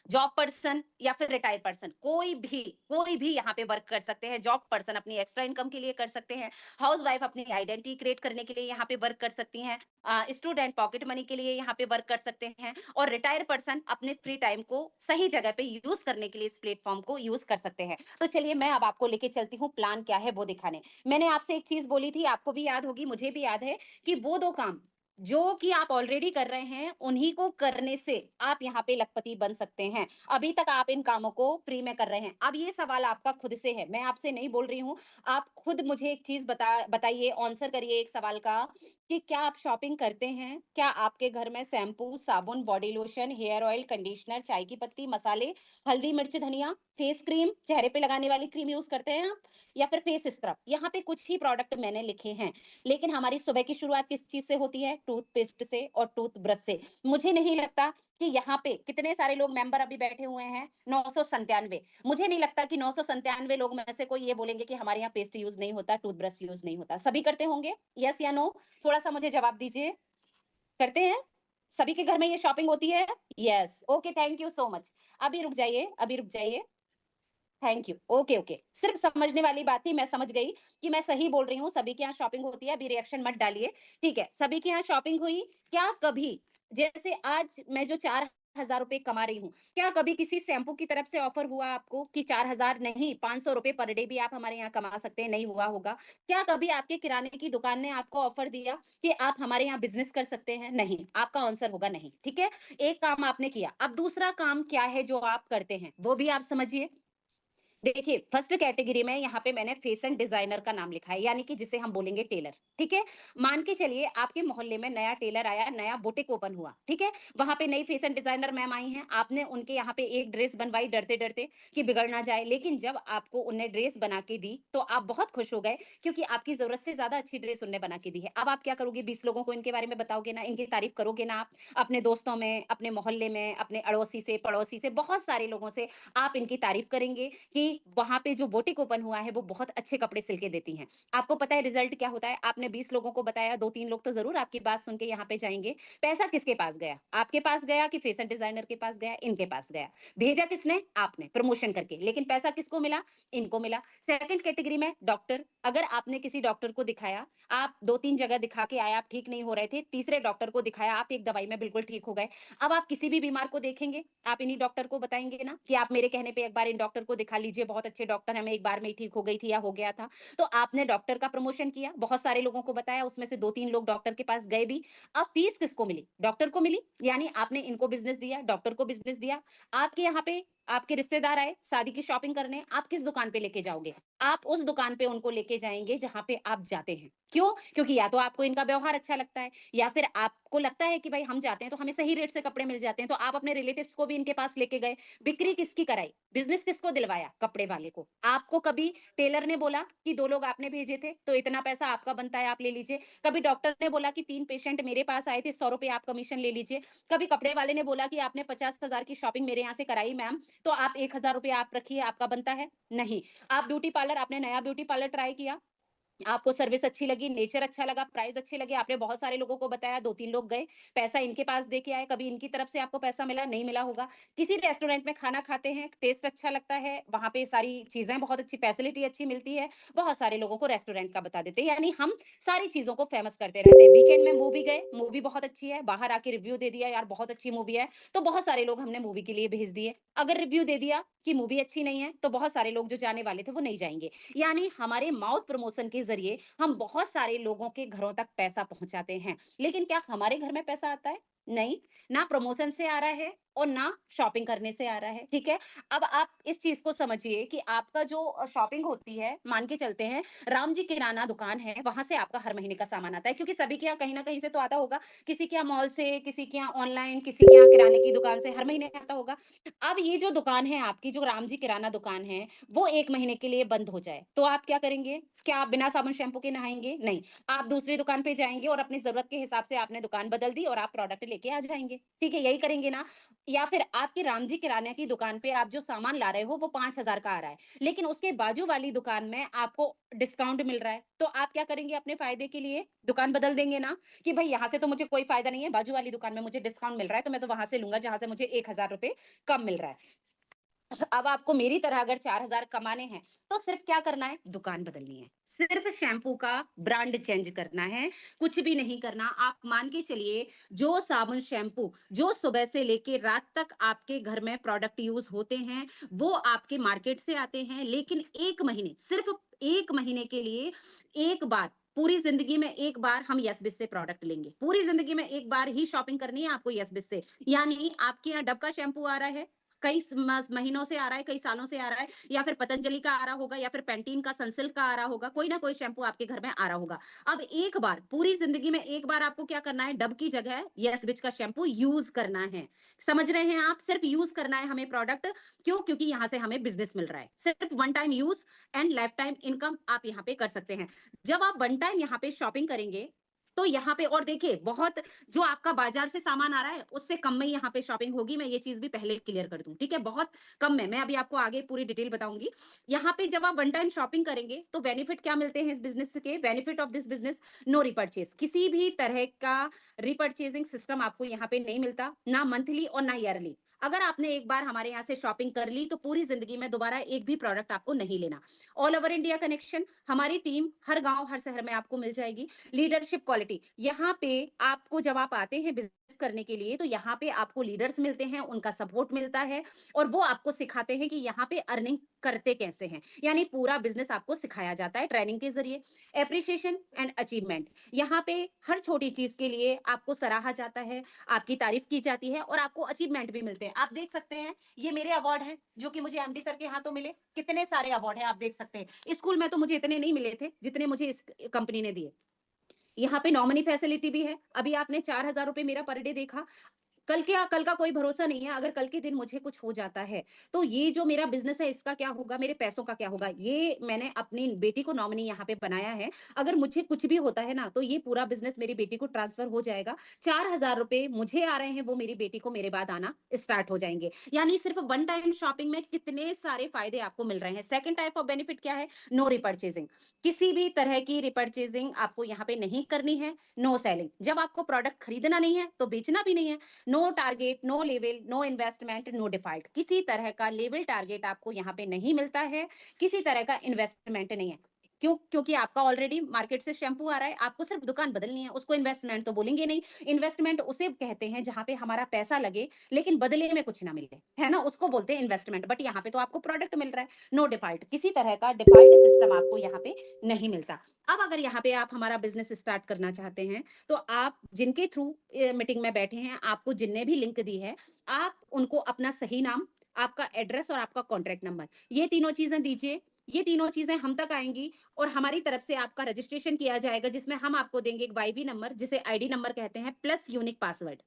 जॉब पर्सन या फिर रिटायर्ड पर्सन कोई भी यहाँ पे वर्क कर सकते हैं। जॉब पर्सन अपनी एक्स्ट्रा इनकम के लिए कर सकते हैं। हाउसवाइफ अपनी आइडेंटिटी क्रिएट करने के लिए यहाँ पे वर्क कर सकती हैं। स्टूडेंट पॉकेट मनी के लिए यहाँ पे वर्क कर सकते हैं और रिटायर्ड पर्सन अपने फ्री टाइम को सही जगह पे यूज करने के लिए इस प्लेटफॉर्म को यूज कर सकते हैं। तो चलिए मैं अब आपको लेके चलती हूँ प्लान क्या है वो दिखाने। मैंने आपसे एक चीज बोली थी, आपको भी याद होगी, मुझे भी याद है कि वो 2 काम जो कि आप ऑलरेडी कर रहे हैं, उन्हीं को करने से आप यहाँ पे लखपति बन सकते हैं। अभी तक आप इन कामों को फ्री में कर रहे हैं। अब ये सवाल आपका खुद से है, मैं आपसे नहीं बोल रही हूँ। आप खुद मुझे एक चीज़ बताइए, आंसर करिए एक सवाल का कि क्या आप शॉपिंग करते हैं? क्या आपके घर में शैम्पू, साबुन, body lotion, hair oil, conditioner, चाय की पत्ती, मसाले, हल्दी, मिर्च, धनिया, फेस क्रीम, चेहरे पे लगाने वाली क्रीम यूज़ करते हैं आप? या फिर फेस स्क्रब? यहाँ पे कुछ ही प्रोडक्ट मैंने लिखे हैं। लेकिन हमारी सुबह की शुरुआत किस चीज़ से होती है? टूथपेस्ट से और टूथब्रश से। मुझे नहीं लगता कि यहाँ पे कितने सारे लोग मेंबर अभी बैठे हुए हैं, 997। मुझे नहीं लगता कि 997 लोग में से कोई ये बोलेंगे कि हमारे यहाँ पेस्ट यूज़ नहीं होता, टूथब्रश यूज़ नहीं होता। सभी करते होंगे? येस या नो? थोड़ा-सा मुझे जवाब दीजिए। करते हैं? सभी के घर में ये शॉपिंग होती है? Yes. Okay, thank you so much. अभी रुक जाइए, अभी रुक जाइए। Thank you. Okay, okay. सिर्फ समझने वाली बात थी, मैं समझ गई कि मैं सही बोल रही हूँ, सभी के यहाँ शॉपिंग होती है, अभी रिएक्शन मत डालिए। ठीक है, सभी के यहाँ शॉपिंग हुई। क्या कभी जैसे आज मैं जो ₹4000 कमा रही हूँ, क्या कभी किसी शैम्पू की तरफ से ऑफर हुआ आपको कि 4000 नहीं, ₹500 पर डे भी आप हमारे यहाँ कमा सकते हैं, नहीं हुआ होगा? क्या कभी आपके किराने की दुकान ने आपको ऑफर दिया कि आप हमारे यहाँ बिज़नेस कर सकते हैं? नहीं, आपका आंसर होगा नहीं, ठीक है? एक काम आपने किया, अब दूसरा काम क्या है जो आप करते हैं, वो भी आप समझिए। देखिए, फर्स्ट कैटेगरी में यहाँ पे मैंने फैशन डिजाइनर का नाम लिखा है, यानी कि जिसे हम बोलेंगे टेलर, ठीक है? मान के चलिए आपके मोहल्ले में नया टेलर आया, नया बुटीक ओपन हुआ, ठीक है? वहाँ पे नई फैशन डिजाइनर मैम आई हैं, आपने उनके यहाँ पे एक ड्रेस बनवाई डरते-डरते कि बिगड़ ना जाए, लेकिन जब आपको उन्हें ड्रेस बना के दी, तो आप बहुत खुश हो गए क्योंकि आपकी ज़रूरत से ज़्यादा अच्छी ड्रेस उन्होंने बना के दी है। अब आप क्या करोगे? 20 लोगों को इनके बारे में बताओगे ना, इनकी तारीफ करोगे ना आप, अपने दोस्तों में, अपने मोहल्ले में, अपने अड़ोसी से, पड़ोसी से, बहुत सारे लोगों से आप इनकी तारीफ करेंगे कि वहाँ पे जो बुटीक ओपन हुआ है वो बहुत अच्छे कपड़े सिल के देती हैं। आपको पता है रिजल्ट क्या होता है? आपने 20 लोगों को बताया, 2-3 लोग तो ज़रूर आपकी बात सुन के यहाँ पे जाएँगे। पैसा किसके पास गया? आपके पास गया कि फैशन डिजाइनर के पास गया? इनके पास गया। भेजा किसने? आपने प्रमोशन करके। लेकिन पैसा किसको मिला? इनको मिला। सेकंड कैटेगरी में डॉक्टर, अगर आपने किसी डॉक्टर को दिखाया, आप 2-3 जगह दिखा के आए, आप ठीक नहीं हो रहे थे, तीसरे डॉक्टर को दिखाया, आप एक दवाई में बिल्कुल ठीक हो गए। अब आप किसी भी बीमार को देखेंगे, आप इन्हीं डॉक्टर को बताएँगे ना कि आप मेरे कहने पे एक बार इन डॉक्टर को दिखा लीजिए, बहुत अच्छे डॉक्टर हैं, मैं एक बार में ही ठीक हो गई थी या हो गया था। तो आपने डॉक्टर का प्रमोशन किया, बहुत सारे लोगों को बताया, उसमें से 2-3 लोग डॉक्टर के पास गए भी। अब फीस किसको मिली? डॉक्टर को मिली, यानी आपने इनको बिज़नेस दिया, डॉक्टर को बिज़नेस दिया। आपके यहाँ पे आपके रिश्तेदार आए शादी की शॉपिंग करने, आप किस दुकान पे लेके जाओगे? आप उस दुकान पे उनको लेके जाएँगे जहाँ पे आप जाते हैं। क्यों? क्योंकि या तो आपको इनका व्यवहार अच्छा लगता है या फिर आपको लगता है कि भाई हम जाते हैं तो हमें सही रेट से कपड़े मिल जाते हैं, तो आप अपने रिलेटिव्स को भी इनके पास लेके गए। बिक्री किसकी कराई? बिज़नेस किसको दिलवाया? कपड़े वाले को। आपको कभी टेलर ने बोला कि 2 लोग आपने भेजे थे, तो इतना पैसा आपका बनता है, आप ले लीजिए। कभी डॉक्टर ने बोला कि 3 पेशेंट मेरे पास आए थे, ₹100 आप कमीशन ले लीजिए। कभी कपड़े वाले ने बोला कि आपने 50,000 की शॉपिंग मेरे यहाँ से कराई मैम, तो आप ₹1000 आप रखिए, आपका बनता है? नहीं। आप ब्यूटी पार्लर, आपने नया ब्यूटी पार्लर ट्राई किया, आपको सर्विस अच्छी लगी, नेचर अच्छा लगा, प्राइस अच्छे लगे, आपने बहुत सारे लोगों को बताया, 2-3 लोग गए, पैसा इनके पास दे के आए, कभी इनकी तरफ से आपको पैसा मिला, नहीं मिला होगा। किसी रेस्टोरेंट में खाना खाते हैं, टेस्ट अच्छा लगता है, वहाँ पे सारी चीज़ें बहुत अच्छी, फैसिलिटी अच्छी मिलती है, बहुत सारे लोगों को रेस्टोरेंट का बता देते हैं, यानी हम सारी चीज़ों को फेमस करते रहते हैं। वीकेंड में मूवी गए, मूवी बहुत अच्छी है, बाहर आके रिव्यू दे दिया, यार बहुत अच्छी मूवी है, तो बहुत सारे लोग हमने मूवी के लिए भेज दिए। अगर रिव्यू दे दिया कि मूवी अच्छी नहीं है, तो बहुत सारे लोग जो जाने वाले थे, वो नहीं जाएँगे। यानी हमारे माउथ प्रमोशन के ज़रिए हम बहुत सारे लोगों के घरों तक पैसा पहुँचाते हैं। लेकिन क्या हमारे घर में पैसा आता है? नहीं, ना प्रमोशन से आ रहा है और ना शॉपिंग करने से आ रहा है, ठीक है? अब आप इस चीज़ को समझिए कि आपका जो शॉपिंग होती है, मान के चलते हैं राम जी किराना दुकान है, वहाँ से आपका हर महीने का सामान आता है क्योंकि सभी के यहाँ कहीं न कहीं से तो आता होगा। किसी के यहाँ मॉल से, किसी के यहाँ ऑनलाइन, किसी के यहाँ किराने की दुकान से हर महीने आता होगा। अब ये जो दुकान है आपकी, जो राम जी किराना दुकान है, वो 1 महीने के लिए बंद हो जाए, तो आप क्या करेंगे? क्या आप बिना साबुन शैम्पू के नहाएँगे? नहीं। आप दूसरी दुकान पे जाएँगे और अपनी ज़रूरत के हिसाब से आपने दुकान बदल दी और आप प्रोडक्ट लेके आ जाएँगे। ठीक है, यही करेंगे ना? या फिर आपकी राम जी किराने की दुकान पे आप जो सामान ला रहे हो, वो 5000 का आ रहा है, लेकिन उसके बाजू वाली दुकान में आपको डिस्काउंट मिल रहा है, तो आप क्या करेंगे अपने फ़ायदे के लिए? दुकान बदल देंगे ना, कि भई यहाँ से तो मुझे कोई फ़ायदा नहीं है, बाजू वाली दुकान में मुझे डिस्काउंट मिल रहा है, तो मैं तो वहाँ से लूँगा जहाँ से मुझे ₹1000 कम मिल रहा है। अब आपको मेरी तरह अगर 4000 कमाने हैं, तो सिर्फ क्या करना है? दुकान बदलनी है। सिर्फ शैम्पू का ब्रांड चेंज करना है, कुछ भी नहीं करना। आप मान के चलिए, जो साबुन, शैम्पू जो सुबह से लेके रात तक आपके घर में प्रोडक्ट यूज़ होते हैं, वो आपके मार्केट से आते हैं, लेकिन 1 महीने, सिर्फ 1 महीने के लिए एक बार पूरी जिंदगी में एक बार हम यस बिस से प्रोडक्ट लेंगे, पूरी जिंदगी में एक बार ही शॉपिंग करनी है आपको यस बिस से। यानी आपके यहाँ डब का शैम्पू आ रहा है, कई महीनों से आ रहा है, कई सालों से आ रहा है, या फिर पतंजलि का आ रहा होगा, या फिर पैंटीन का सनसिल्क का आ रहा होगा, कोई ना कोई शैम्पू आपके घर में आ रहा होगा। अब एक बार पूरी जिंदगी में एक बार आपको क्या करना है, डब की जगह यस बिच का शैम्पू यूज करना है। समझ रहे हैं आप? सिर्फ यूज करना है हमें प्रोडक्ट। क्यों? क्योंकि यहाँ से हमें बिजनेस मिल रहा है। सिर्फ one time use and life time income आप यहाँ पे कर सकते हैं। जब आप वन टाइम यहाँ पे शॉपिंग करेंगे, तो यहाँ पे और देखिए, बहुत जो आपका बाजार से सामान आ रहा है उससे कम में यहाँ पे शॉपिंग होगी। मैं ये चीज भी पहले क्लियर कर दूं, ठीक है? बहुत कम में। मैं अभी आपको आगे पूरी डिटेल बताऊंगी। यहाँ पे जब आप वन टाइम शॉपिंग करेंगे तो बेनिफिट क्या मिलते हैं इस बिजनेस के? Benefit of this business, no repurchase. किसी भी तरह का रिपर्चेजिंग सिस्टम आपको यहाँ पे नहीं मिलता, ना मंथली और ना ईयरली। अगर आपने एक बार हमारे यहाँ से शॉपिंग कर ली तो पूरी जिंदगी में दोबारा एक भी प्रोडक्ट आपको नहीं लेना। ऑल ओवर इंडिया कनेक्शन, हमारी टीम हर गांव हर शहर में आपको मिल जाएगी। लीडरशिप क्वालिटी, यहाँ पे आपको जब आप आते हैं बिजनेस करने के लिए तो यहाँ पे आपको लीडर्स मिलते हैं, उनका सपोर्ट मिलता है, और वो आपको सिखाते हैं कि यहाँ पे अर्निंग करते कैसे हैं। यानी पूरा बिजनेस आपको सिखाया जाता है ट्रेनिंग के जरिए। एप्रिसिएशन एंड अचीवमेंट, यहाँ पे हर छोटी चीज के लिए आपको सराहा जाता है, आपकी तारीफ की जाती है, और आपको अचीवमेंट भी मिलते हैं। आप देख सकते हैं, ये मेरे अवार्ड हैं जो कि मुझे एमडी सर के हाथों मिले। कितने सारे अवार्ड हैं आप देख सकते हैं। स्कूल में तो मुझे इतने नहीं मिले थे जितने मुझे इस कंपनी ने दिए। यहाँ पे नॉमिनी फैसिलिटी भी है। अभी आपने 4,000 रुपए मेरा पर डे देखा। कल का कोई भरोसा नहीं है। अगर कल के दिन मुझे कुछ हो जाता है, तो ये जो मेरा बिज़नेस है इसका क्या होगा? मेरे पैसों का क्या होगा? ये मैंने अपनी बेटी को नॉमिनी यहाँ पे बनाया है। अगर मुझे कुछ भी होता है ना, तो ये पूरा बिज़नेस मेरी बेटी को ट्रांसफ़र हो जाएगा। 4,000 रुपए मुझे आ रहे हैं, वो मेरी बेटी को मेरे बाद आना स्टार्ट हो जाएँगे। यानी सिर्फ़ वन टाइम शॉपिंग में कितने सारे फ़ायदे आपको मिल रहे हैं। सेकंड टाइप ऑफ बेनिफिट क्या है? नो रिपर्चेज़िंग। किसी भी तरह की रिपर्चेज़िंग आपको यहाँ पे नहीं करनी है। नो सेलिंग, जब आपको प्रोडक्ट खरीदना नहीं है, तो बेचना भी नहीं है। No target, no level, no investment, no default. किसी तरह का लेवल टारगेट आपको यहाँ पे नहीं मिलता है, किसी तरह का इन्वेस्टमेंट नहीं है। क्यों? क्योंकि आपका ऑलरेडी मार्केट से शैम्पू आ रहा है, आपको सिर्फ दुकान बदलनी है, उसको इन्वेस्टमेंट तो बोलेंगे नहीं। इन्वेस्टमेंट उसे कहते हैं जहाँ पे हमारा पैसा लगे लेकिन बदले में कुछ ना मिले, है ना? उसको बोलते हैं इन्वेस्टमेंट। बट यहाँ पे तो आपको प्रोडक्ट मिल रहा है। नो डिफॉल्ट, किसी तरह का डिफॉल्ट सिस्टम आपको यहाँ पे नहीं मिलता। अब अगर यहाँ पे आप हमारा बिजनेस स्टार्ट करना चाहते हैं, तो आप जिनके थ्रू मीटिंग में बैठे हैं, आपको जिनने भी लिंक दी है, आप उनको अपना सही नाम, आपका एड्रेस और आपका कॉन्टैक्ट नंबर, ये तीनों चीज़ें दीजिए। ये तीनों चीज़ें हम तक आएँगी और हमारी तरफ से आपका रजिस्ट्रेशन किया जाएगा, जिसमें हम आपको देंगे एक वाईवी नंबर, जिसे आईडी नंबर कहते हैं, प्लस यूनिक पासवर्ड।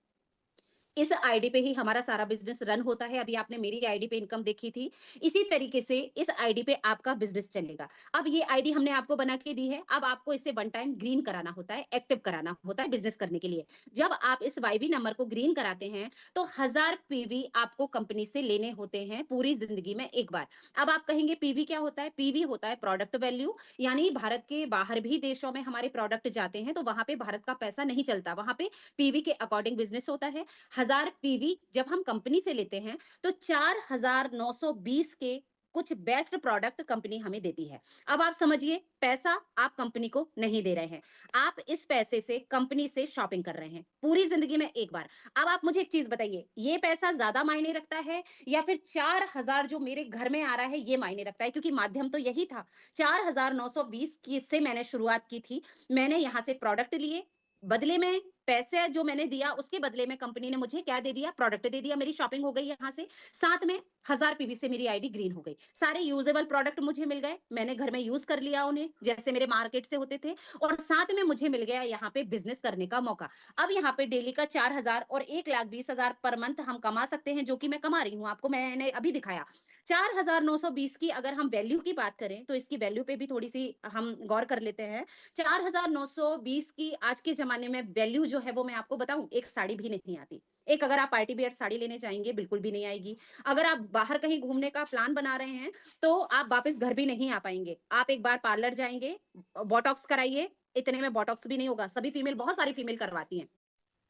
इस आईडी पे ही हमारा सारा बिज़नेस रन होता है। अभी आपने मेरी आईडी पे इनकम देखी थी। इसी तरीके से इस आईडी पे आपका बिज़नेस चलेगा। अब ये आईडी हमने आपको बना के दी है। अब आपको इसे वन टाइम ग्रीन कराना होता है, एक्टिव कराना होता है बिज़नेस करने के लिए। जब आप इस वाईबी नंबर को ग्रीन कराते हैं, तो 1000 पीवी आपको कंपनी से लेने होते हैं पूरी ज़िंदगी में एक बार। अब आप कहेंगे पीवी क्या होता है? पीवी होता है प्रोडक्ट वैल्यू। यानी भारत के बाहर भी देशों में हमारे प्रोडक्ट जाते हैं, तो वहाँ पे भारत का पैसा नहीं चलता। वहाँ पे पीवी के अकॉर्डिंग बिज़नेस होता है। 1000 पीवी जब हम कंपनी से लेते हैं, तो 4920 के कुछ बेस्ट प्रोडक्ट कंपनी हमें देती है। अब आप समझिए, पैसा आप कंपनी को नहीं दे रहे हैं। आप इस पैसे से कंपनी से शॉपिंग कर रहे हैं, पूरी ज़िंदगी में एक बार। अब आप मुझे एक चीज़ बताइए, ये पैसा ज़्यादा मायने रखता है या फिर 4000 जो मेरे घर में आ रहा है, ये मायने रखता है? क्योंकि माध्यम तो यही था। 4920 की से मैंने शुरुआत की थी। मैंने यहाँ से प्रोडक्ट लिए, बदले में पैसे जो मैंने दिया, उसके बदले में कंपनी ने मुझे क्या दे दिया? प्रोडक्ट दे दिया। मेरी शॉपिंग हो गई यहाँ से। साथ में 1000 पीवी से मेरी आईडी ग्रीन हो गई। सारे यूजेबल प्रोडक्ट मुझे मिल गए। मैंने घर में यूज कर लिया उन्हें, जैसे मेरे मार्केट से होते थे, और साथ में मुझे मिल गया यहाँ पे बिजनेस करने का मौका। अब यहाँ पे डेली का 4000 और 1,20,000 पर मंथ हम कमा सकते हैं, जो कि मैं कमा रही हूँ। आपको मैंने अभी दिखाया। 4920 की अगर हम वैल्यू की बात करें, तो इसकी वैल्यू पे भी थोड़ी सी हम गौर कर लेते हैं। 4920 की आज के ज़माने में वैल्यू जो है, वो मैं आपको बताऊँ, एक साड़ी भी नहीं आती। एक अगर आप पार्टी वियर साड़ी लेने जाएँगे, बिल्कुल भी नहीं आएगी। अगर आप बाहर कहीं घूमने का प्लान बना रहे हैं, तो आप वापस घर भी नहीं आ पाएँगे। आप एक बार पार्लर जाएँगे, बोटॉक्स कराइए, इतने में बोटॉक्स भी नहीं होगा। सभी फीमेल, बहुत सारी फीमेल करवाती हैं।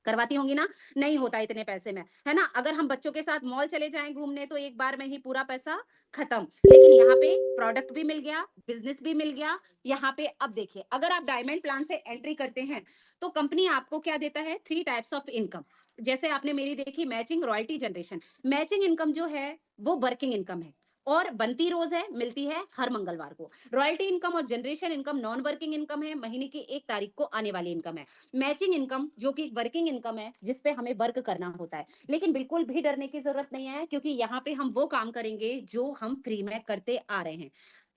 करवाती होंगी ना? नहीं होता इतने पैसे में, है ना? अगर हम बच्चों के साथ मॉल चले जाएँ घूमने, तो एक बार में ही पूरा पैसा खत्म। लेकिन यहाँ पे प्रोडक्ट भी मिल गया, बिज़नेस भी मिल गया। यहाँ पे अब देखिए, अगर आप डायमंड प्लान से एंट्री करते हैं, तो कंपनी आपको क्या देता है? 3 टाइप्स ऑफ इनकम। जैसे आपने मेरी देखी matching, royalty, generation. Matching income जो है, वो वर्किंग इनकम है, और बनती रोज है, मिलती है हर मंगलवार को। रॉयल्टी इनकम और generation income non working income है, महीने की 1 तारीख को आने वाली इनकम है। मैचिंग इनकम जो कि वर्किंग इनकम है, जिसपे हमें वर्क करना होता है, लेकिन बिल्कुल भी डरने की जरूरत नहीं है, क्योंकि यहाँ पे हम वो काम करेंगे जो हम फ्री में करते आ रहे हैं।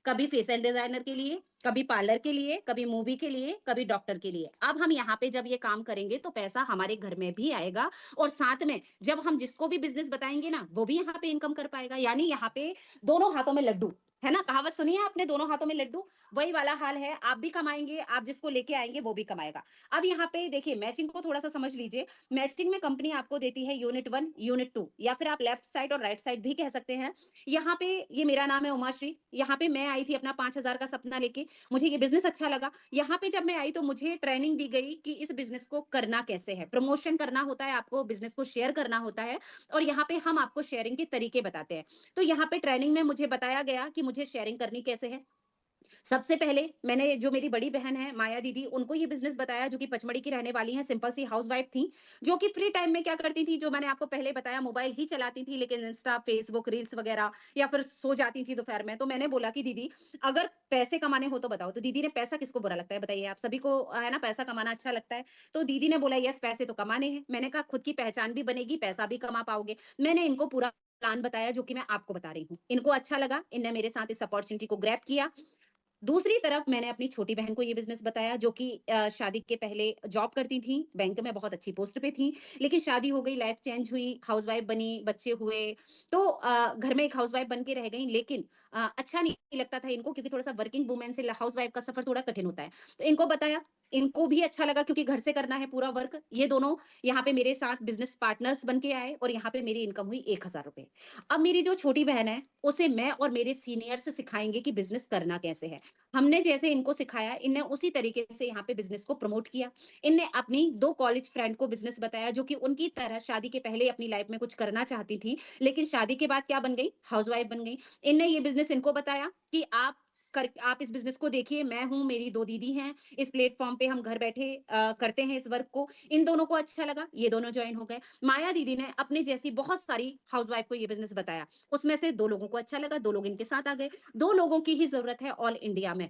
कभी फैशन डिजाइनर के लिए, कभी पार्लर के लिए, कभी मूवी के लिए, कभी डॉक्टर के लिए। अब हम यहाँ पे जब ये काम करेंगे तो पैसा हमारे घर में भी आएगा, और साथ में जब हम जिसको भी बिजनेस बताएंगे ना, वो भी यहाँ पे इनकम कर पाएगा। यानी यहाँ पे दोनों हाथों में लड्डू, है ना, कहावत सुनी है आपने, दोनों हाथों में लड्डू। वही वाला हाल है, आप भी कमाएंगे, आप जिसको लेके आएंगे वो भी कमाएगा। अब यहाँ पे देखिए, मैचिंग को थोड़ा सा समझ लीजिए। मैचिंग में कंपनी आपको देती है यूनिट 1, यूनिट 2, या फिर आप लेफ्ट साइड और राइट साइड भी कह सकते हैं। यहाँ पे ये मेरा नाम है उमाश्री, यहाँ पे मैं आई थी अपना 5,000 का सपना लेके। मुझे ये बिजनेस अच्छा लगा। यहाँ पे जब मैं आई तो मुझे ट्रेनिंग दी गई कि इस बिजनेस को करना कैसे है, प्रमोशन करना होता है, आपको बिजनेस को शेयर करना होता है, और यहाँ पे हम आपको शेयरिंग के तरीके बताते हैं। तो यहाँ पे ट्रेनिंग में मुझे बताया गया कि मुझे शेयरिंग करनी कैसे है। सबसे पहले मैंने, जो मेरी बड़ी बहन है माया दीदी, उनको ये बिज़नेस बताया, जो कि पचमढ़ी की रहने वाली हैं, सिंपल सी हाउसवाइफ थीं, जो कि फ्री टाइम में क्या करती थीं, जो मैंने आपको पहले बताया, मोबाइल ही चलाती थीं, लेकिन इंस्टा, फेसबुक, रील्स वगैरह, या फिर सो जाती थीं दोपहर में। तो मैंने बोला कि दीदी, अगर पैसे कमाने हो तो बताओ। तो दीदी ने, पैसा किसको बुरा लगता है बताइए आप, सभी को है ना, पैसा कमाना अच्छा लगता है। तो दीदी ने बोला, यस पैसे तो कमाने हैं। मैंने कहा खुद की पहचान भी बनेगी, पैसा भी कमा पाओगे। मैंने इनको पूरा प्लान बताया, जो कि मैं आपको बता रही हूँ। इनको अच्छा लगा, इनने मेरे साथ इस अपॉर्चुनिटी को ग्रैब किया। दूसरी तरफ मैंने अपनी छोटी बहन को ये बिज़नेस बताया, जो कि शादी के पहले जॉब करती थी, बैंक में बहुत अच्छी पोस्ट पे थी, लेकिन शादी हो गई, लाइफ चेंज हुई, हाउसवाइफ बनी, बच्चे हुए, तो घर में एक हाउसवाइफ बन के रह गईं, लेकिन अच्छा नहीं लगता था इनको, क्योंकि थोड़ा-सा वर्किंग वूमेन से हाउसवाइफ का सफ़र थोड़ा कठिन होता है। तो इनको बताया, इनको भी अच्छा लगा, क्योंकि घर से करना है पूरा वर्क। ये दोनों यहाँ पे मेरे साथ बिज़नेस पार्टनर्स बन के आए, और यहाँ पे मेरी इनकम हुई ₹1000। अब मेरी जो छोटी बहन है, उसे मैं और मेरे सीनियर्स सिखाएँगे कि बिज़नेस करना कैसे है। हमने जैसे इनको सिखाया, इनने उसी तरीके से यहाँ पे बिज़नेस को प्रमोट किया। इनने अपनी 2 कॉलेज फ्रेंड को बिज़नेस बताया, जो कि उनकी तरह शादी के पहले अपनी लाइफ़ में कुछ करना चाहती थी, लेकिन शादी के बाद क्या बन गई? हाउसवाइफ़ बन गई। इनने ये बिज़नेस इनको बताया कि आप इस बिज़नेस को देखिए, मैं हूँ, मेरी 2 दीदी हैं, इस प्लेटफ़ॉर्म पे हम घर बैठे करते हैं इस वर्क को। इन दोनों को अच्छा लगा, ये दोनों जॉइन हो गए। माया दीदी ने अपने जैसी बहुत सारी हाउसवाइफ़ को ये बिज़नेस बताया। उसमें से 2 लोगों को अच्छा लगा, 2 लोग इनके साथ आ गए। 2 लोगों की ही ज़रूरत है ऑल इंडिया में।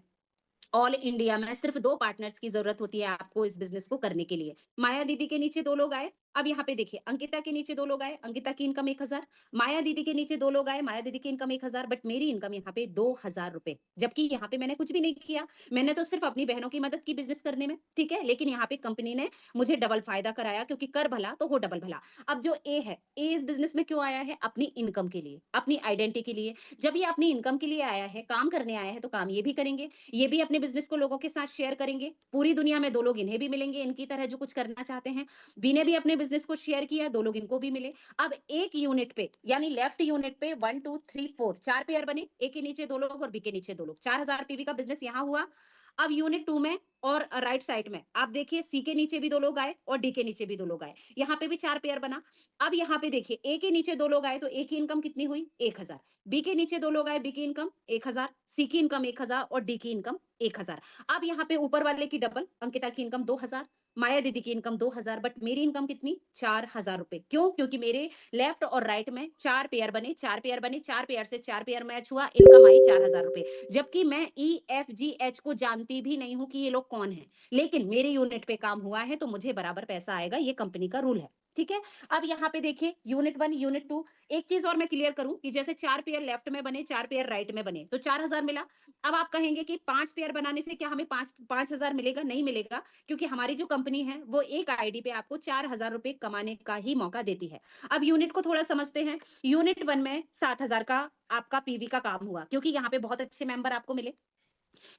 ऑल इंडिया में सिर्फ 2 पार्टनर्स की ज़रूरत होती है आपको इस बिज़नेस को करने के लिए। माया दीदी के नीचे 2 लोग आए। अब यहाँ पे देखिए, अंकिता के नीचे 2 लोग आए, अंकिता की इनकम 1000। माया दीदी के नीचे 2 लोग आए, माया दीदी की इनकम 1000, बट मेरी इनकम यहाँ पे ₹2000। जबकि यहाँ पे मैंने कुछ भी नहीं किया। मैंने तो सिर्फ अपनी बहनों की मदद की बिज़नेस करने में, ठीक है? लेकिन यहाँ पे कंपनी ने मुझे डबल फ़ायदा कराया, क्योंकि कर भला तो हो डबल भला। अब जो ए है, ए इस बिज़नेस में क्यों आया है? अपनी इनकम के लिए, अपनी आइडेंटिटी के लिए। जब ये अपनी इनकम के लिए आया है, काम करने आया है, तो काम ये भी करेंगे। ये भी अपने बिज़नेस को लोगों के साथ शेयर करेंगे। पूरी दुनिया में 2 लोग इन्हें भी मिलेंगे, इनकी तरह जो कुछ करना चाहते हैं। बी ने भी अपने बिज़नेस को शेयर किया, 2 लोग इनको भी मिले। अब एक यूनिट पे, यानी लेफ्ट यूनिट पे 1, 2, 3, 4 4 पेयर बने। ए के नीचे 2 लोग और बी के नीचे 2 लोग। 4000 पीवी का बिज़नेस यहाँ हुआ। अब यूनिट 2 में और राइट साइड में आप देखिए, सी के नीचे भी 2 लोग आए और डी के नीचे भी 2 लोग आए। यहाँ पे भी 4 पेयर बना। अब यहाँ पे देखिए, ए के नीचे 2 लोग आए तो ए की इनकम कितनी हुई? 1000। बी के नीचे 2 लोग आए, बी की इनकम 1000, सी की इनकम 1000 और डी की इनकम 1000। अब यहाँ पे ऊपर वाले की डबल, अंकिता की इनकम 2000, माया दीदी की इनकम 2000, बट मेरी इनकम कितनी? ₹4000। क्यों? क्योंकि मेरे लेफ्ट और राइट में 4 पेयर बने, 4 पेयर बने, 4 पेयर से 4 पेयर मैच हुआ, इनकम आई ₹4000। जबकि मैं ई, एफ, जी, एच को जानती भी नहीं हूँ कि ये लोग कौन हैं। लेकिन मेरे यूनिट पे काम हुआ है, तो मुझे बराबर पैसा आएगा, ये कंपनी का रूल है। ठीक है? अब यहाँ पे देखिए, यूनिट 1, यूनिट 2, एक चीज़ और मैं क्लियर करूँ कि जैसे 4 पेयर लेफ्ट में बने, 4 पेयर राइट में बने, तो 4000 मिला। अब आप कहेंगे कि 5 पेयर बनाने से क्या हमें 5000 मिलेगा? नहीं मिलेगा, क्योंकि हमारी जो कंपनी है, वो एक आईडी पे आपको ₹4000 कमाने का ही मौका देती है। अब यूनिट को थोड़ा समझते हैं। यूनिट 1 में 7000 का आपका पीवी का काम हुआ, क्योंकि यहाँ पे बहुत अच्छे मेंबर आपको मिले।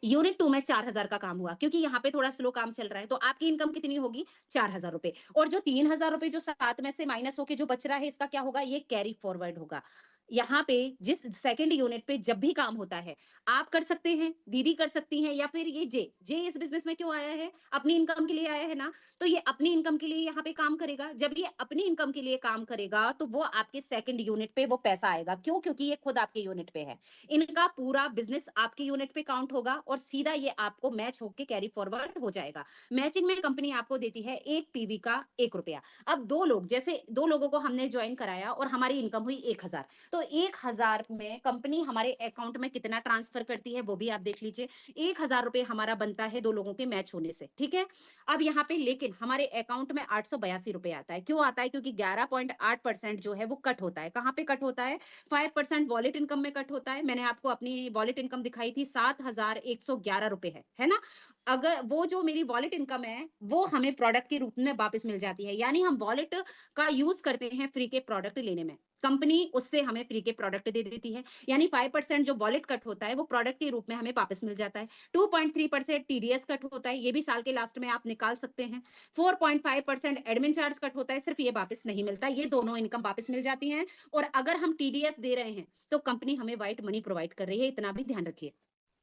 यूनिट 2 में 4000 का काम हुआ, क्योंकि यहाँ पे थोड़ा स्लो काम चल रहा है, तो आपकी इनकम कितनी होगी? ₹4000। और जो ₹3000 जो साथ में से माइनस होके जो बच रहा है, इसका क्या होगा? ये कैरी फॉरवर्ड होगा। यहाँ पे जिस सेकंड यूनिट पे जब भी काम होता है, आप कर सकते हैं, दीदी कर सकती हैं, या फिर ये जे इस बिज़नेस में क्यों आया है? अपनी इनकम के लिए आया है ना, तो ये अपनी इनकम के लिए यहाँ पे काम करेगा। जब ये अपनी इनकम के लिए काम करेगा, तो वो आपके सेकंड यूनिट पे वो पैसा आएगा। क्यों? क्योंकि ये खुद आपके यूनिट पे है। इनका पूरा बिज़नेस आपके यूनिट पे काउंट होगा, और सीधा ये आपको मैच होके कैरी फॉरवर्ड हो जाएगा। मैचिंग में कंपनी आपको देती है 1 पीवी का ₹1। अब 2 लोग, जैसे 2 लोगों को हमने जॉइन कराया और हमारी इनकम हुई 1000, तो 1000 में कंपनी हमारे अकाउंट में कितना ट्रांसफर करती है वो भी आप देख लीजिए। 1000 रुपए हमारा बनता है 2 लोगों के मैच होने से, ठीक है? अब यहाँ पे लेकिन हमारे अकाउंट में 882 रुपए आता है। क्यों आता है? क्योंकि 11.8% जो है वो कट होता है। कहाँ पे कट होता है? 5% वॉलेट इनकम में कट होता है। मैंने आपको अपनी वॉलेट इनकम दिखाई थी, 7,111 रुपए है ना? अगर वो जो मेरी वॉलेट इनकम है, वो हमें प्रोडक्ट के रूप में वापस मिल जाती है। यानी हम वॉलेट का यूज़ करते हैं फ्री के प्रोडक्ट लेने में। कंपनी उससे हमें फ्री के प्रोडक्ट दे देती है। यानी 5% जो वॉलेट कट होता है, वो प्रोडक्ट के रूप में हमें वापस मिल जाता है। 2.3% टीडीएस कट होता है, ये भी साल के लास्ट में आप निकाल सकते हैं। 4.5% एडमिन चार्ज कट होता है, सिर्फ ये वापस नहीं मिलता, ये दोनों इनकम वापस मिल जाती हैं। और अगर हम टीडीएस दे रहे हैं, तो कंपनी हमें व्हाइट मनी प्रोवाइड कर रही है, इतना भी ध्यान रखिए।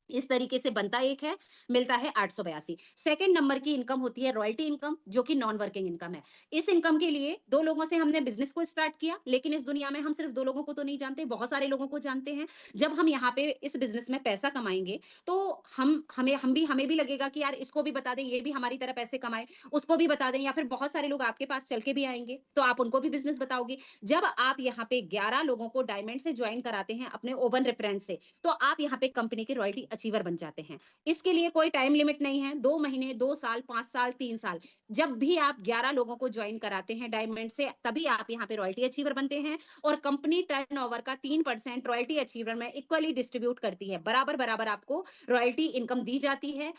इस तरीके से बनता एक है, मिलता है 882। सेकंड नंबर की इनकम होती है रॉयल्टी इनकम, जो कि नॉन वर्किंग इनकम है। इस इनकम के लिए 2 लोगों से हमने बिज़नेस को स्टार्ट किया, लेकिन इस दुनिया में हम सिर्फ 2 लोगों को तो नहीं जानते, बहुत सारे लोगों को जानते हैं। जब हम यहाँ पे इस बिज़नेस में पैसा कमाएँगे, तो हमें भी लगेगा कि यार इसको भी बता दें, ये भी हमारी तरह पैसे कमाए, उसको भी बता दें, या फिर बहुत सारे लोग आपके पास चल के भी आएँगे, तो आप उनको भी बिज़नेस बताओगे। जब आप यहाँ पे 11 लोगों को डायमंड से जॉइन कराते हैं अपने ओवन रेफरेंस से, तो आप यहाँ पे कंपनी के रॉयल्टी अचीवर बन जाते हैं। इसके लिए कोई टाइम लिमिट नहीं है, 2 महीने, 2 साल, 5 साल, 3 साल। जब भी आप 11 लोगों को जॉइन कराते हैं डायमंड से, तभी आप यहाँ पे रॉयल्टी अचीवर बनते हैं। और कंपनी टर्नओवर का 3% रॉयल्टी अचीवर में इक्वली डिस्ट्रीब्यूट करती है। बराबर-बराबर आपको रॉयल्टी इनकम दी जाती है।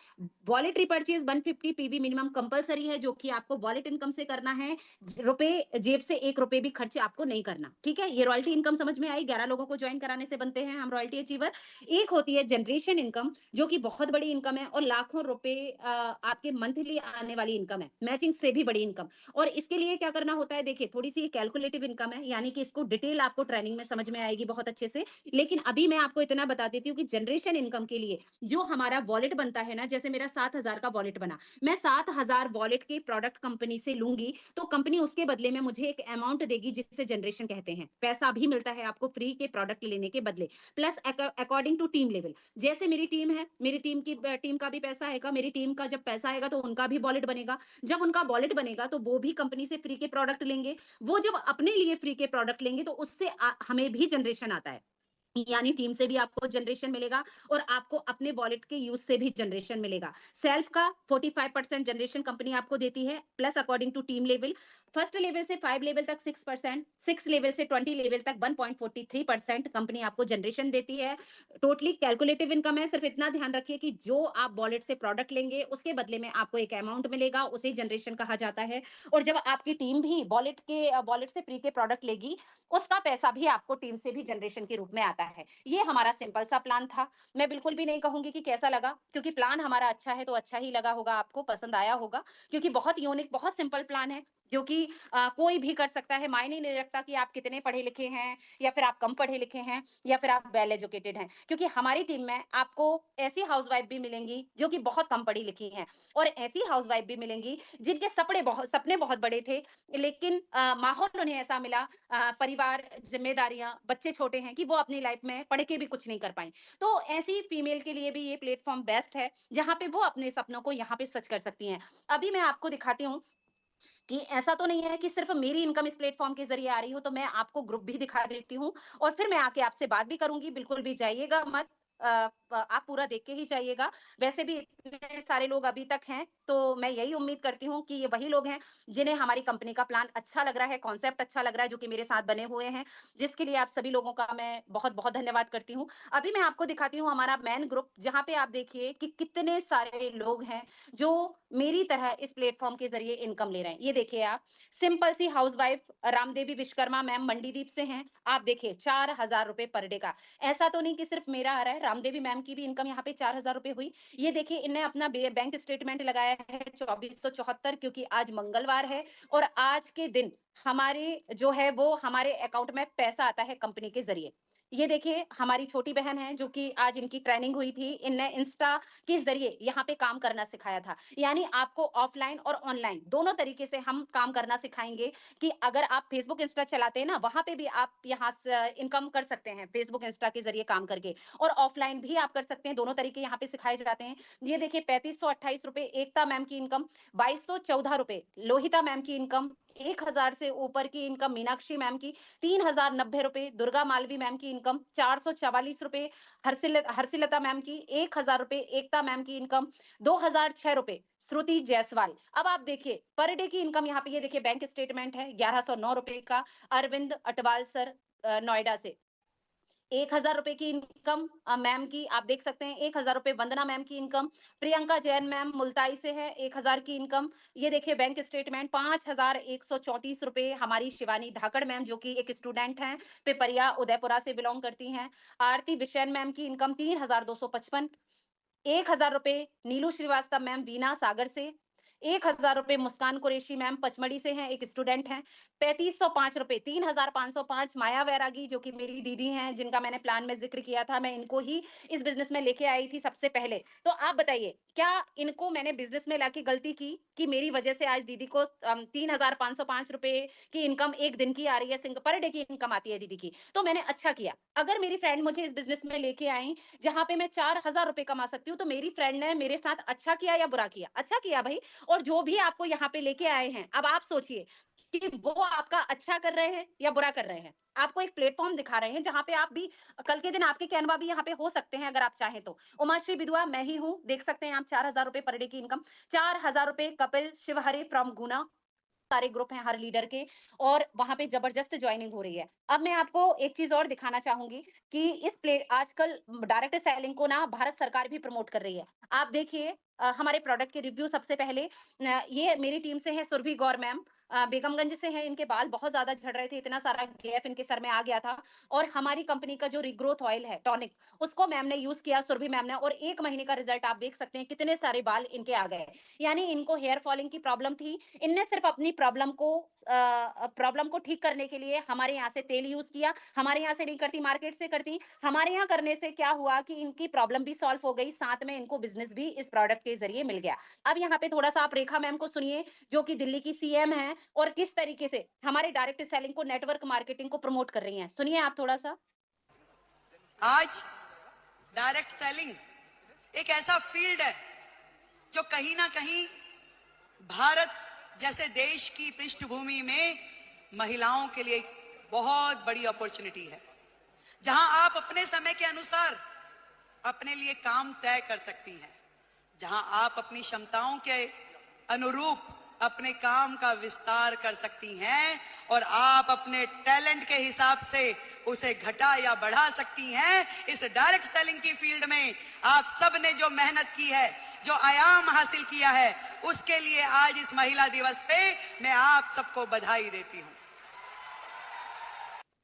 वॉलेट रिपर्चेज़ 150 पीवी मिनिमम कंपल्सरी है, जो कि आपको वॉलेट इनकम से करना है। रुपए जेब से 1 रुपए भी खर्च आपको नहीं करना, ठीक है? ये रॉयल्टी इनकम समझ में आई? 11 लोगों को जॉइन कराने से बनते हैं हम रॉयल्टी अचीवर। एक होती है जनरेशन इनकम, जो कि बहुत बड़ी इनकम है और लाखों रुपए आपके मंथली आने वाली इनकम है, मैचिंग से भी बड़ी इनकम। और इसके लिए क्या करना होता है, देखिए थोड़ी-सी कैलकुलेटिव इनकम है, यानी कि इसको डिटेल आपको ट्रेनिंग में समझ में आएगी बहुत अच्छे से। लेकिन अभी मैं आपको इतना बता देती हूँ कि जनरेशन इनकम के लिए जो हमारा वॉलेट बनता है ना, जैसे मेरा 7,000 का वॉलेट बना, मैं 7,000 वॉलेट के प्रोडक्ट कंपनी से लूँगी, तो कंपनी उसके बदले में मुझे एक अमाउंट देगी, जिसे जनरेशन कहते हैं। पैसा भी मिलता है आपको फ्री के प्रोडक्ट लेने के बदले, plus according to team level. जैसे मेरी टीम है, मेरी टीम का भी पैसा आएगा, मेरी टीम का जब पैसा आएगा तो उनका भी वॉलेट बनेगा। जब उनका वॉलेट बनेगा तो वो भी कंपनी से फ्री के प्रोडक्ट लेंगे। वो जब अपने लिए फ्री के प्रोडक्ट लेंगे, तो उससे हमें भी जनरेशन आता है। यानी टीम से भी आपको जनरेशन मिलेगा और आपको अपने वॉलेट के यूज से भी जनरेशन मिलेगा। सेल्फ का 45% जनरेशन कंपनी आपको देती है, plus according to team level. First level से 5 लेवल तक 6%, 6 लेवल से 20 लेवल तक 1.43% कंपनी आपको जनरेशन देती है। टोटली कैलकुलेटिव इनकम है। सिर्फ इतना ध्यान रखिए कि जो आप वॉलेट से प्रोडक्ट लेंगे, उसके बदले में आपको एक अमाउंट मिलेगा, उसे जनरेशन कहा जाता है। और जब आपकी टीम भी वॉलेट से फ्री के प्रोडक्ट लेगी, उसका पैसा भी आपको टीम से भी जनरेशन के रूप में आता है। ये हमारा सिंपल सा प्लान था। मैं बिल्कुल भी नहीं कहूँगी कि कैसा लगा, क्योंकि प्लान हमारा अच्छा है तो अच्छा ही लगा होगा आपको, पसंद आया होगा, क्योंकि बहुत यूनिक, बहुत सिंपल प्लान है, जो कि कोई भी कर सकता है। मायने नहीं रखता कि आप कितने पढ़े लिखे हैं, या फिर आप कम पढ़े लिखे हैं, या फिर आप वेल एजुकेटेड हैं। क्योंकि हमारी टीम में आपको ऐसी हाउसवाइफ भी मिलेंगी जो कि बहुत कम पढ़ी लिखी हैं, और ऐसी हाउसवाइफ भी मिलेंगी जिनके सपने बहुत बड़े थे, लेकिन माहौल उन्हें ऐसा मिला, परिवार, ज़िम्मेदारियाँ, बच्चे छोटे हैं, कि वो अपनी लाइफ़ में पढ़ के भी कुछ नहीं कर पाईं। तो ऐसी फीमेल के लिए भी ये प्लेटफ़ॉर्म बेस्ट है, जहाँ पे वो अपने सपनों को यहाँ पे सच कर सकती हैं। अभी मैं आपको दिखाती हूँ कि ऐसा तो नहीं है कि सिर्फ़ मेरी इनकम इस प्लेटफ़ॉर्म के ज़रिए आ रही हो, तो मैं आपको ग्रुप भी दिखा देती हूँ, और फिर मैं आके आपसे बात भी करूँगी, बिल्कुल भी जाइएगा मत। प आप पूरा देख के ही जाइएगा। वैसे भी इतने सारे लोग अभी तक हैं, तो मैं यही उम्मीद करती हूँ कि ये वही लोग हैं, जिन्हें हमारी कंपनी का प्लान अच्छा लग रहा है, कॉन्सेप्ट अच्छा लग रहा है, जो कि मेरे साथ बने हुए हैं, जिसके लिए आप सभी लोगों का मैं बहुत-बहुत धन्यवाद करती हूँ। अभी मैं आपको दिखाती हूँ हमारा मेन ग्रुप, जहाँ पे आप देखिए कि कितने सारे लोग हैं, जो मेरी तरह इस प्लेटफ़ॉर्म के ज़रिए इनकम ले रहे हैं। ये देखिए आप, सिंपल सी हाउसवाइफ रामदेवी विश्वकर्मा मैम मंडीदीप से हैं। आप देखिए 4000 रुपए पर डे का। ऐसा तो नहीं कि सिर्फ़ मेरा आ रहा है, रामदेवी मैम की भी इनकम यहाँ पे 4000 रुपए हुई। ये देखिए, इन्हें अपना बैंक स्टेटमेंट लगाया है 2474, क्योंकि आज मंगलवार है, और आज के दिन हमारे जो है वो हमारे अकाउंट में पैसा आता है कंपनी के ज़रिए। ये देखिए हमारी छोटी बहन है जो कि आज इनकी ट्रेनिंग हुई थी। इनने इंस्टा के ज़रिए यहाँ पे काम करना सिखाया था। यानी आपको ऑफ़लाइन और ऑनलाइन दोनों तरीके से हम काम करना सिखाएँगे कि अगर आप फ़ेसबुक, इंस्टा चलाते हैं ना, वहाँ पे भी आप यहाँ स इनकम कर सकते हैं फ़ेसबुक, इंस्टा के ज़रिए काम करके, और ऑफ़लाइन भी आप कर सकते हैं। दोनों तरीके यहाँ पे सिखाए जाते हैं। ये देखिए ₹3528 एकता मैम की इनकम, ₹2214 लोहिता मैम की इनकम, 1000 से ऊपर की इनकम मीनाक्षी मैम की, ₹3090 दुर्गा मालवी मैम की इनकम, ₹444 हर्षिलता मैम की, ₹1000 एकता मैम की इनकम, ₹2006 श्रुति जायसवाल। अब आप देखिए पर डे की इनकम यहाँ पे, ये देखिए बैंक स्टेटमेंट है ₹1109 का, अरविंद अटवाल सर नोएडा से। ₹1000 की इनकम मैम की आप देख सकते हैं, ₹1000 वंदना मैम की इनकम, प्रियंका जैन मैम मुल्ताई से है, 1000 की इनकम। ये देखिए बैंक स्टेटमेंट ₹5134 हमारी शिवानी धाकड़ मैम जो कि एक स्टूडेंट हैं, पिपरिया उदयपुरा से बिलॉन्ग करती हैं। आरती बिशैन मैम की इनकम 3255, ₹1000 नीलू श्रीवास्तव मैम बीना सागर से, ₹1000 मुस्कान कुरैशी मैम पचमढ़ी से हैं, एक स्टूडेंट हैं। ₹3505 3505 माया वैरागी जो कि मेरी दीदी हैं, जिनका मैंने प्लान में ज़िक्र किया था, मैं इनको ही इस बिज़नेस में लेके आई थी सबसे पहले। तो आप बताइए, क्या इनको मैंने बिज़नेस में लाके गलती की कि मेरी वजह से आज दीदी को ₹3505 की इनकम 1 दिन की आ रही है, पर डे की इनकम आती है दीदी की, तो मैंने अच्छा किया। अगर मेरी फ्रेंड मुझे इस बिज़नेस में लेके आई जहाँ पे मैं ₹4000 कमा सकती हूँ, तो मेरी फ्रेंड ने मेरे साथ अच्छा किया या बुरा किया? अच्छा किया भई। और जो भी आपको यहाँ पे लेके आए हैं, अब आप सोचिए कि वो आपका अच्छा कर रहे हैं या बुरा कर रहे हैं। आपको एक प्लेटफ़ॉर्म दिखा रहे हैं जहाँ पे आप भी कल के दिन आपके कैनवा भी यहाँ पे हो सकते हैं अगर आप चाहें तो। उमाश्री बिधुआ मैं ही हूँ, देख सकते हैं आप ₹4000 पर डे की इनकम, ₹4000 कपिल शिवहरे फ्रॉम गुना, सारे ग्रुप हैं हर लीडर के, और वहाँ पे ज़बरदस्त जॉइनिंग हो रही है। अब मैं आपको एक चीज़ और दिखाना चाहूँगी कि इस प्ले आजकल डायरेक्ट सेलिंग को ना भारत सरकार भी प्रमोट कर रही है। आप देखिए हमारे प्रोडक्ट के रिव्यू सबसे पहले ये मेरी टीम से हैं सुरभि गौर मैम, बेगमगंज से हैं, इनके बाल बहुत ज़्यादा झड़ रहे थे, इतना सारा गैप इनके सर में आ गया था, और हमारी कंपनी का जो रिग्रोथ ऑयल है, टॉनिक, उसको मैम ने यूज़ किया, सुरभि मैम ने, और 1 महीने का रिज़ल्ट आप देख सकते हैं कितने सारे बाल इनके आ गए। यानी इनको हेयर फॉलिंग की प्रॉब्लम थी, इनने सिर्फ अपनी प्रॉब्लम को ठीक करने के लिए हमारे यहाँ से तेल यूज़ किया। हमारे यहाँ से नहीं करती, मार्केट से करती। हमारे यहाँ करने से क्या हुआ कि इनकी प्रॉब्लम भी सॉल्व हो गई, साथ में इनको बिज़नेस भी इस प्रोडक्ट के ज़रिए मिल गया। अब यहाँ पे थोड़ा-सा आप रेखा मैम को सुनिए, जो कि दिल्ली की सीएम हैं और किस तरीके से हमारे डायरेक्ट सेलिंग को, नेटवर्क मार्केटिंग को प्रमोट कर रही हैं। सुनिए आप थोड़ा-सा। आज डायरेक्ट सेलिंग एक ऐसा फील्ड है जो कहीं ना कहीं भारत जैसे देश की पृष्ठभूमि में महिलाओं के लिए एक बहुत बड़ी अपॉर्चुनिटी है, जहां आप अपने समय के अनुसार अपने लिए काम तय कर सकती हैं, जहां आप अपनी क्षमताओं के अनुरूप अपने काम का विस्तार कर सकती हैं और आप अपने टैलेंट के हिसाब से उसे घटा या बढ़ा सकती हैं। इस डायरेक्ट सेलिंग की फील्ड में आप सब ने जो मेहनत की है, जो आयाम हासिल किया है, उसके लिए आज इस महिला दिवस पे मैं आप सबको बधाई देती हूं।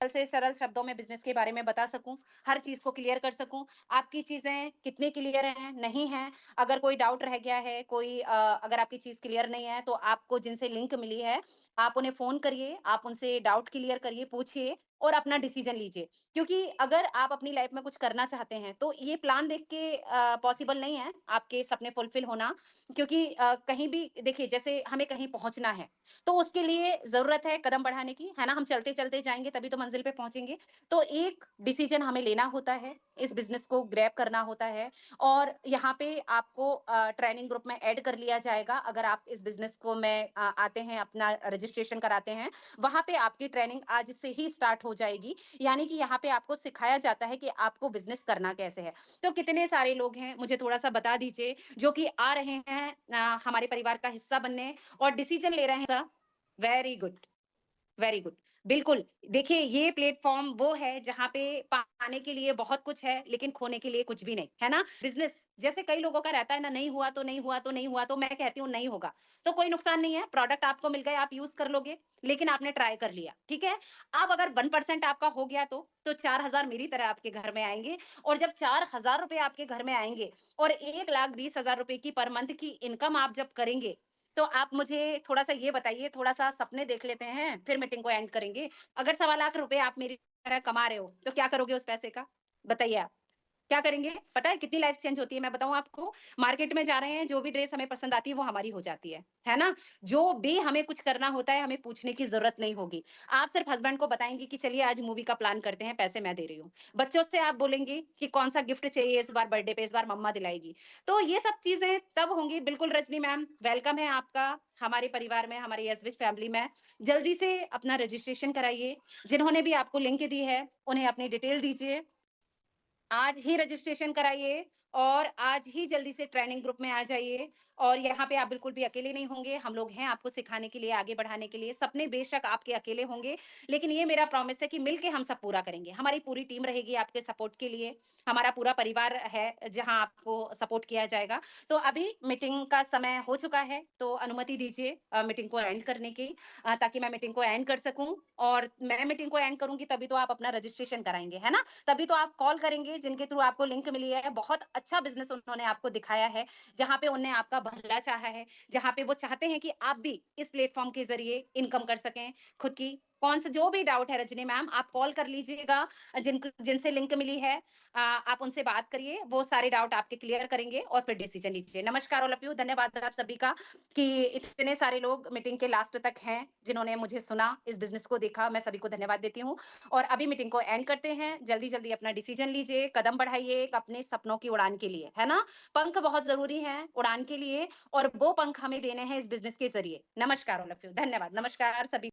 सरल से सरल शब्दों में बिज़नेस के बारे में बता सकूँ, हर चीज़ को क्लियर कर सकूँ। आपकी चीज़ें कितनी क्लियर हैं, नहीं हैं। अगर कोई डाउट रह गया है, अगर आपकी चीज़ क्लियर नहीं है, तो आपको जिनसे लिंक मिली है, आप उन्हें फ़ोन करिए, आप उनसे डाउट क्लियर करिए, पूछिए और अपना डिसीज़न लीजिए। क्योंकि अगर आप अपनी लाइफ़ में कुछ करना चाहते हैं, तो ये प्लान देख के पॉसिबल नहीं है, आपके सपने फुलफ़िल होना। क्योंकि कहीं भी देखिए, जैसे हमें कहीं पहुँचना है, तो उसके लिए ज़रूरत है कदम बढ़ाने की, है ना? हम चलते-चलते जाएँगे तभी तो मंज़िल पे पहुँचेंगे। तो एक डिसीज़न हमें लेना होता है, इस बिज़नेस को ग्रैब करना होता है, और यहाँ पे आपको ट्रेनिंग ग्रुप में ऐड कर लिया जाएगा अगर आप इस बिज़नेस को में आते हैं, अपना रजिस्ट्रेशन कराते हैं। वहाँ पे आपकी ट्रेनिंग आज से ही स्टार्ट हो जाएगी, यानी कि यहाँ पे आपको सिखाया जाता है कि आपको बिज़नेस करना कैसे है। तो कितने सारे लोग हैं, मुझे थोड़ा-सा बता दीजिए, जो कि आ रहे हैं हमारे परिवार का हिस्सा बनने और डिसीज़न ले रहे हैं। Very good, very good. बिल्कुल, देखिए ये प्लेटफ़ॉर्म वो है जहाँ पे पाने के लिए बहुत कुछ है, लेकिन खोने के लिए कुछ भी नहीं, है ना? बिज़नेस जैसे कई लोगों का रहता है ना, नहीं हुआ तो नहीं हुआ तो नहीं हुआ, तो मैं कहती हूँ नहीं होगा, तो कोई नुकसान नहीं है, प्रोडक्ट आपको मिल गए, आप यूज़ कर लोगे, लेकिन आपने ट्राई कर लिया, ठीक है? अब अगर 1% आपका हो गया तो 4000 मेरी तरह आपके घर में आएँगे, और जब ₹4000 आपके घर में आएँगे और 1,20,000 रुपए की पर मंथ की इनकम आप जब करेंगे, तो आप मुझे थोड़ा-सा ये बताइए, थोड़ा-सा सपने देख लेते हैं, फिर मीटिंग को एंड करेंगे। अगर ₹1.25 लाख आप मेरी है, कमा रहे हो, तो क्या करोगे उस पैसे का? बताइए आप। क्या करेंगे? पता है कितनी लाइफ चेंज होती है, मैं बताऊँ आपको? मार्केट में जा रहे हैं, जो भी ड्रेस हमें पसंद आती है, वो हमारी हो जाती है ना? जो भी हमें कुछ करना होता है, हमें पूछने की ज़रूरत नहीं होगी। आप सिर्फ़ हस्बैंड को बताएँगी कि चलिए आज मूवी का प्लान करते हैं, पैसे मैं दे रही हूँ। बच्चों से आप बोलेंगी कि कौन-सा गिफ्ट चाहिए इस बार बर्थडे पे, इस बार मम्मा दिलाएगी। तो ये सब चीज़ें तब होंगी। बिल्कुल रजनी मैम, वेलकम है आपका हमारे परिवार में, हमारी एसविज फैमिली में। जल्दी से अपना रजिस्ट्रेशन कराइए। जिन्होंने भी आपको लिंक दी है, उन्हें अपनी डिटेल दीजिए। आज ही रजिस्ट्रेशन कराइए और आज ही जल्दी से ट्रेनिंग ग्रुप में आ जाइए और यहाँ पे आप बिल्कुल भी अकेले नहीं होंगे। हम लोग हैं आपको सिखाने के लिए, आगे बढ़ाने के लिए। सपने बेशक आपके अकेले होंगे, लेकिन ये मेरा प्रॉमिस है कि मिलके हम सब पूरा करेंगे। हमारी पूरी टीम रहेगी आपके सपोर्ट के लिए। हमारा पूरा परिवार है जहाँ आपको सपोर्ट किया जाएगा। तो अभी मीटिंग का समय हो चुका है, तो अनुमति दीजिए मीटिंग को एंड करने की, ताकि मैं मीटिंग को एंड कर सकूँ और मैं मीटिंग को एंड करूँगी तभी तो आप अपना रजिस्ट्रेशन कराएँगे, है ना? तभी तो आप कॉल करेंगे जिनके थ्रू आपको लिंक मिली है। बहुत अच्छा बिज़नेस उन्होंने आपको दिखाया है, जहाँ पे उन्होंने आपका भला चाहा है, जहाँ पे वो चाहते हैं कि आप भी इस प्लेटफ़ॉर्म के ज़रिए इनकम कर सकें खुद की। कौन सा जो भी डाउट है रजनी मैम, आप कॉल कर लीजिएगा, जिनसे लिंक मिली है, आप उनसे बात करिए, वो सारे डाउट आपके क्लियर करेंगे और फिर डिसीज़न लीजिए। नमस्कार ऑल ऑफ यू, धन्यवाद आप सभी का कि इतने सारे लोग मीटिंग के लास्ट तक हैं, जिन्होंने मुझे सुना, इस बिज़नेस को देखा, मैं सभी को धन्यवाद देती हूँ। और अभी मीटिंग को एंड करते हैं। जल्दी-जल्दी अपना डिसीजन लीजिए, कदम बढ़ाइए एक अपने सपनों की उड़ान के लिए, है ना? पंख बहुत ज़रूरी हैं उड़ान के लिए और वो पंख हमें देने हैं इस बिज़नेस के ज़रिए। नमस्कार ऑल ऑफ यू, धन्यवाद। नमस्कार सभी